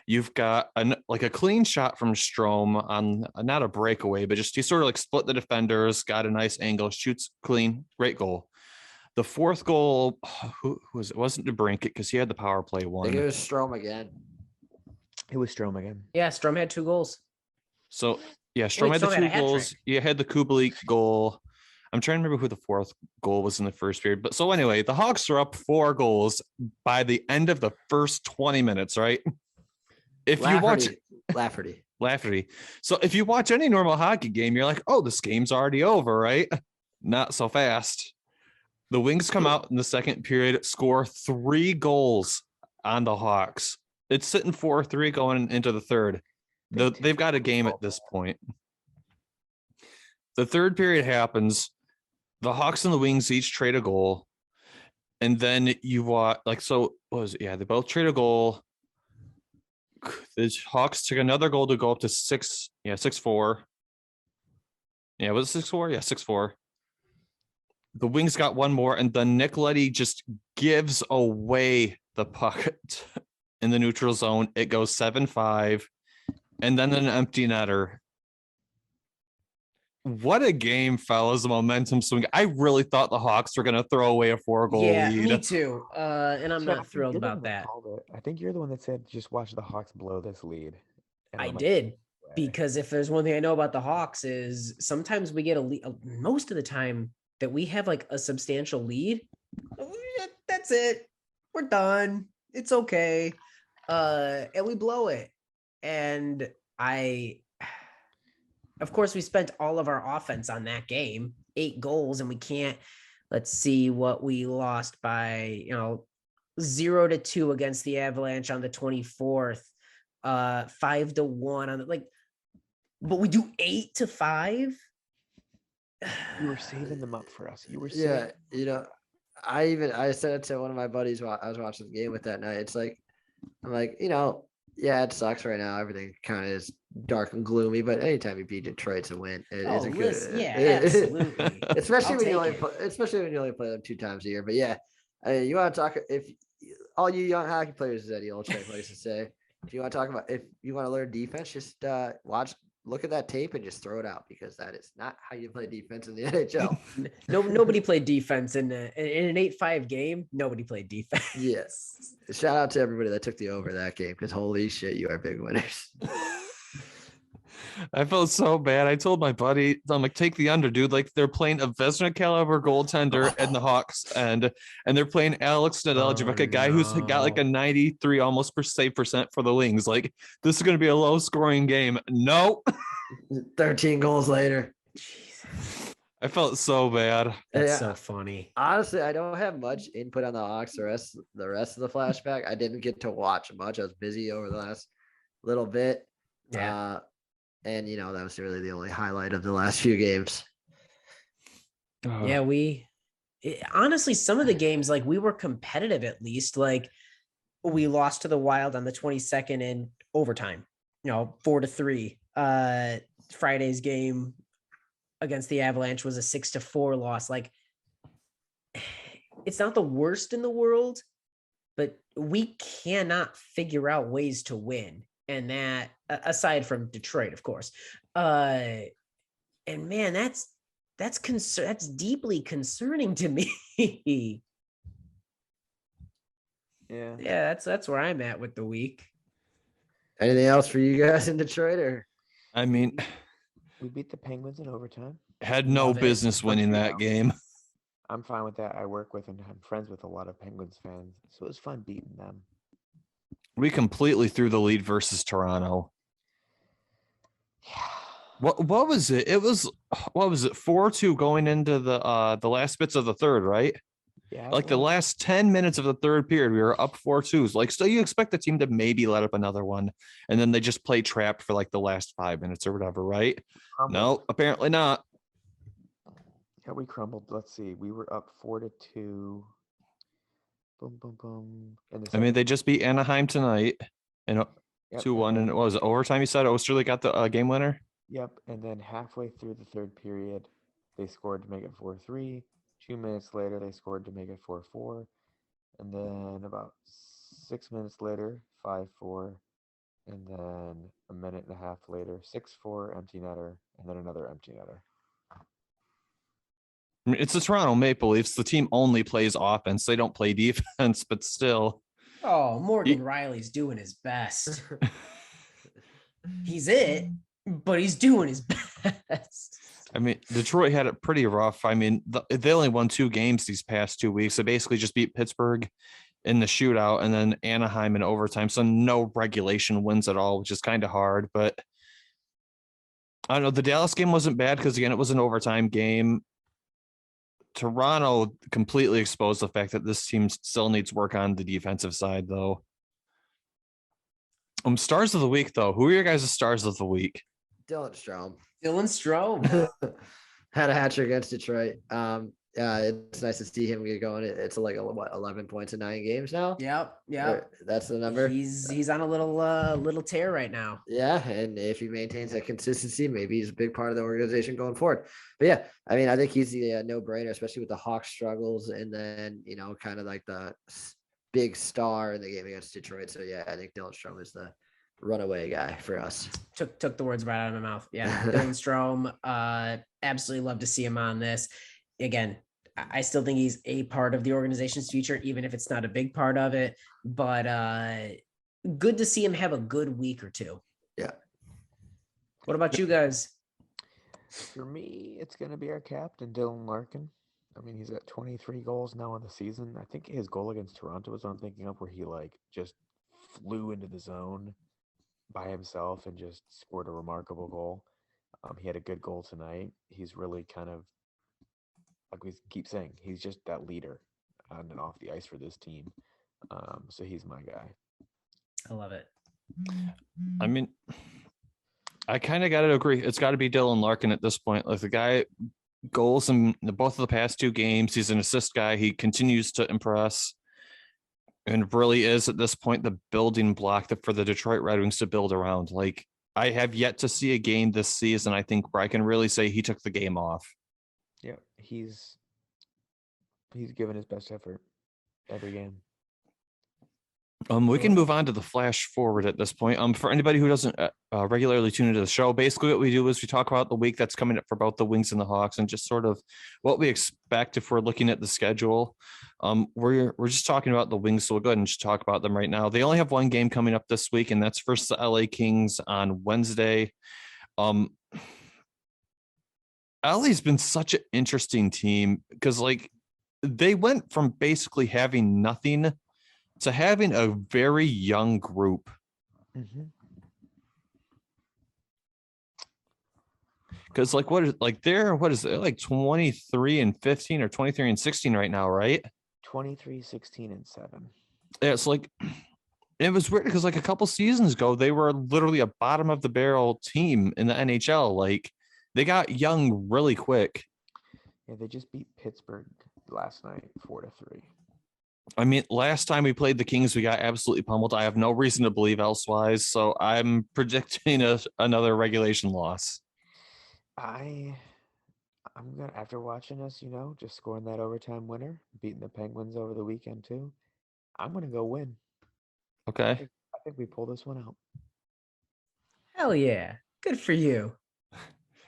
You've got a clean shot from Strome on not a breakaway, but just he sort of like split the defenders, got a nice angle, shoots clean, great goal. The fourth goal, who was it? Wasn't DeBrincat because he had the power play one. I think it was Strome again. It was Strome again. Yeah, Strome had 2 goals. So yeah, Strome had the 2 goals. You had the Kubalik goal. I'm trying to remember who the fourth goal was in the first period. But so anyway, the Hawks are up 4 goals by the end of the first 20 minutes, right? If you watch Lafferty. So if you watch any normal hockey game, you're like, oh, this game's already over, right? Not so fast. The Wings come out in the second period, score 3 goals on the Hawks. It's sitting 4-3 going into the third. They've got a game at this point. The third period happens. The Hawks and the Wings each trade a goal. And then you watch, they both trade a goal. The Hawks took another goal to go up to 6-4. Yeah, was it 6-4? Yeah, 6-4. The Wings got one more, and then Nick Leddy just gives away the puck in the neutral zone. It goes 7-5, and then an empty netter. What a game, fellas. The momentum swing. I really thought the Hawks were going to throw away a 4-goal lead. Yeah, me too. And I'm not thrilled about that. I think you're the one that said just watch the Hawks blow this lead. I did, because if there's one thing I know about the Hawks is sometimes we get a lead. Most of the time, that we have like a substantial lead. That's it. We're done. It's okay. And we blow it. And of course, we spent all of our offense on that game, 8 goals, and we can't. Let's see what we lost by, 0-2 against the Avalanche on the 24th, 5-1 on the but we do 8-5. You were saving them up for us. You were Yeah, saving. I said it to one of my buddies while I was watching the game with that night. It's like, I'm like, yeah, it sucks right now. Everything kind of is dark and gloomy, but anytime you beat Detroit, it's a win. It's a good, absolutely. especially when you only play them 2 times a year. But yeah, you want to talk if all you young hockey players, as Eddie Olczyk likes to say, if you want to talk about if you want to learn defense, just look at that tape and just throw it out, because that is not how you play defense in the NHL. Nobody played defense in an 8-5 game. Nobody played defense. Yes. Shout out to everybody that took the over that game, because holy shit, you are big winners. I felt so bad. I told my buddy, I'm like, take the under, dude. Like, they're playing a Vezina caliber goaltender in the Hawks, and they're playing Alex Nedeljkovic, a guy who's got like a 93 almost save percent for the Wings. Like, this is going to be a low scoring game. No. 13 goals later. Jesus. I felt so bad. That's so funny. Honestly, I don't have much input on the Hawks. The rest of the flashback, I didn't get to watch much. I was busy over the last little bit. Yeah. And that was really the only highlight of the last few games. Yeah, honestly, some of the games, like, we were competitive, at least. Like, we lost to the Wild on the 22nd in overtime, 4-3. Friday's game against the Avalanche was a 6-4 loss. Like, it's not the worst in the world, but we cannot figure out ways to win. And that, aside from Detroit, of course, and man, that's deeply concerning to me. Yeah, that's where I'm at with the week. Anything else for you guys in Detroit? Or I mean, we beat the Penguins in overtime. Had no business winning that game. I'm fine with that. I work with and I'm friends with a lot of Penguins fans, so it was fun beating them. We completely threw the lead versus Toronto. What was it? It was 4-2 going into the last bits of the third, right? Yeah. Like the last 10 minutes of the third period, we were up 4-2. Like, so you expect the team to maybe let up another one, and then they just play trapped for like the last 5 minutes or whatever, right? No, apparently not. Yeah, we crumbled. Let's see. We were up 4-2. Boom, boom, boom. I mean, they just beat Anaheim tonight, and 2-1, and it was overtime. You said Osterley got the game winner. Yep, and then halfway through the third period, they scored to make it 4-3. 2 minutes later, they scored to make it 4-4, and then about 6 minutes later, 5-4, and then a minute and a half later, 6-4 empty netter, and then another empty netter. I mean, it's the Toronto Maple Leafs. The team only plays offense. They don't play defense, but still. Oh, Morgan Riley's doing his best. He's it, but he's doing his best. I mean, Detroit had it pretty rough. I mean, they only won 2 games these past 2 weeks. They basically just beat Pittsburgh in the shootout and then Anaheim in overtime. So no regulation wins at all, which is kind of hard. But I don't know. The Dallas game wasn't bad because, again, it was an overtime game. Toronto completely exposed the fact that this team still needs work on the defensive side, though. Stars of the week, though. Who are your guys' stars of the week? Dylan Strome. Dylan Strome had a hat trick against Detroit. It's nice to see him get going. It's like 11 points in 9 games now. Yep. That's the number. He's on a little tear right now. Yeah, and if he maintains that consistency, maybe he's a big part of the organization going forward. But yeah, I mean, I think he's the no-brainer, especially with the Hawks struggles, and then kind of like the big star in the game against Detroit. So yeah, I think Dylan Strome is the runaway guy for us. Took the words right out of my mouth. Yeah, Dylan Strome. Absolutely love to see him on this. Again, I still think he's a part of the organization's future, even if it's not a big part of it. But good to see him have a good week or two. Yeah. What about you guys? For me, it's going to be our captain, Dylan Larkin. I mean, he's got 23 goals now in the season. I think his goal against Toronto was what I'm thinking of, where he like just flew into the zone by himself and just scored a remarkable goal. He had a good goal tonight. He's really kind of, like we keep saying, he's just that leader on and off the ice for this team. So he's my guy. I love it. I mean, I kind of got to agree. It's got to be Dylan Larkin at this point. Like the guy goals in both of the past 2 games. He's an assist guy. He continues to impress and really is at this point the building block for the Detroit Red Wings to build around. Like I have yet to see a game this season, I think, where I can really say he took the game off. Yeah, he's given his best effort every game. We can move on to the flash forward at this point. For anybody who doesn't regularly tune into the show, basically what we do is we talk about the week that's coming up for both the Wings and the Hawks, and just sort of what we expect if we're looking at the schedule. We're just talking about the Wings, so we'll go ahead and just talk about them right now. They only have one game coming up this week, and that's versus the LA Kings on Wednesday. LA's been such an interesting team because, like, they went from basically having nothing to having a very young group. Because like what is it like 23 and 15 or 23 and 16 right now, right? 23, 16, and 7. Yeah, it's like it was weird because like a couple seasons ago they were literally a bottom of the barrel team in the NHL. Like they got young really quick. Yeah, they just beat Pittsburgh last night 4-3. I mean, last time we played the Kings, we got absolutely pummeled. I have no reason to believe elsewise, so I'm predicting another regulation loss. I'm gonna, after watching us, just scoring that overtime winner, beating the Penguins over the weekend too, I'm gonna go win. Okay. I think we pull this one out. Hell yeah. Good for you.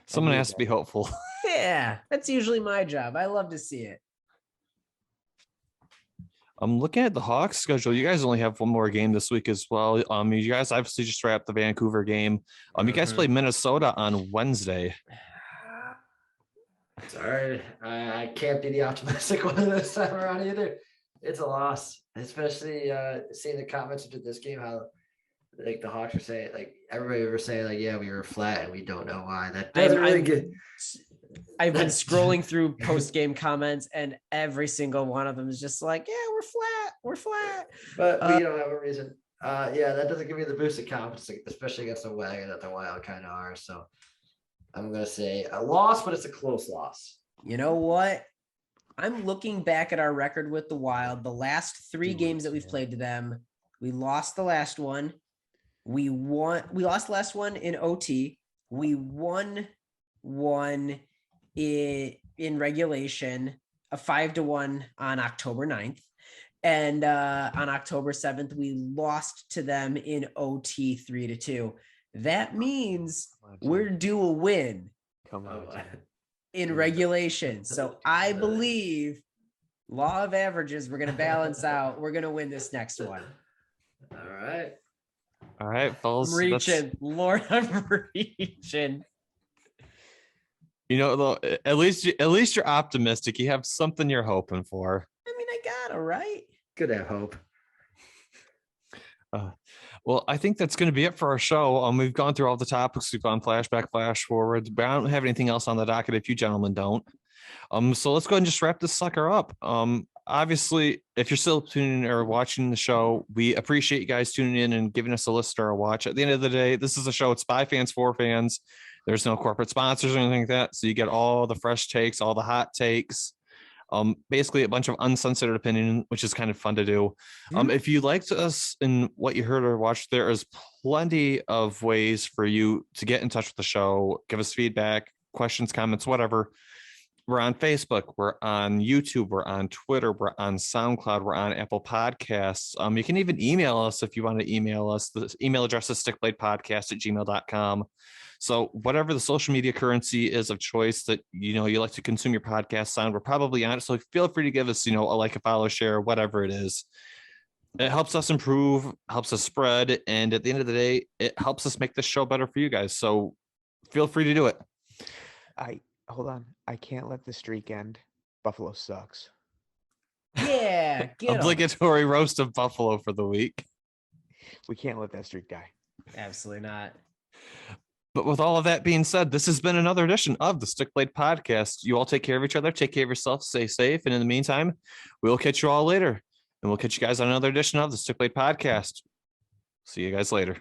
Someone has to be hopeful. Yeah, that's usually my job. I love to see it. I'm looking at the Hawks schedule. You guys only have one more game this week as well. You guys obviously just wrapped the Vancouver game. You guys play Minnesota on Wednesday. Sorry, I can't be the optimistic one this time around either. It's a loss, especially seeing the comments after this game, how like the Hawks are saying, like everybody was saying, like, yeah, we were flat and we don't know why. That doesn't really get. I've been scrolling through post-game comments, and every single one of them is just like, yeah, we're flat. But we don't have a reason. Yeah, that doesn't give me the boost of confidence, especially against the wagon that the Wild kind of are. So I'm going to say a loss, but it's a close loss. You know what? I'm looking back at our record with the Wild. The last 3 games that we've played to them, we lost the last one. We lost the last one in OT. We won one in regulation, a 5-1 on October 9th. And on October 7th, we lost to them in OT 3-2. That means we're due a win in regulation. So I believe law of averages, we're going to balance out. We're going to win this next one. All right, fellas. I'm reaching. Lord, I'm reaching. Though, at least you're optimistic. You have something you're hoping for. I mean, I gotta, right? Good to have hope. Well, I think that's going to be it for our show. We've gone through all the topics. We've gone flashback, flash forward, but I don't have anything else on the docket if you gentlemen don't. So let's go ahead and just wrap this sucker up. Obviously, if you're still tuning in or watching the show, we appreciate you guys tuning in and giving us a listen or a watch. At the end of the day, this is a show. It's by fans for fans. There's no corporate sponsors or anything like that. So you get all the fresh takes, all the hot takes. Basically a bunch of uncensored opinion, which is kind of fun to do. If you liked us in what you heard or watched, there is plenty of ways for you to get in touch with the show, give us feedback, questions, comments, whatever. We're on Facebook, we're on YouTube, we're on Twitter, we're on SoundCloud, we're on Apple Podcasts. You can even email us if you want to email us. The email address is stickbladepodcast@gmail.com. So whatever the social media currency is of choice that, you like to consume your podcast on, we're probably on it. So feel free to give us, a like, a follow, share, whatever it is. It helps us improve, helps us spread. And at the end of the day, it helps us make this show better for you guys. So feel free to do it. Hold on. I can't let the streak end Buffalo sucks. Yeah, get 'em. Obligatory roast of Buffalo for the week. We can't let that streak die. Absolutely not. But with all of that being said, this has been another edition of the Stick Blade Podcast. You all take care of each other, take care of yourself, stay safe. And in the meantime, we'll catch you all later. And we'll catch you guys on another edition of the Stick Blade Podcast. See you guys later.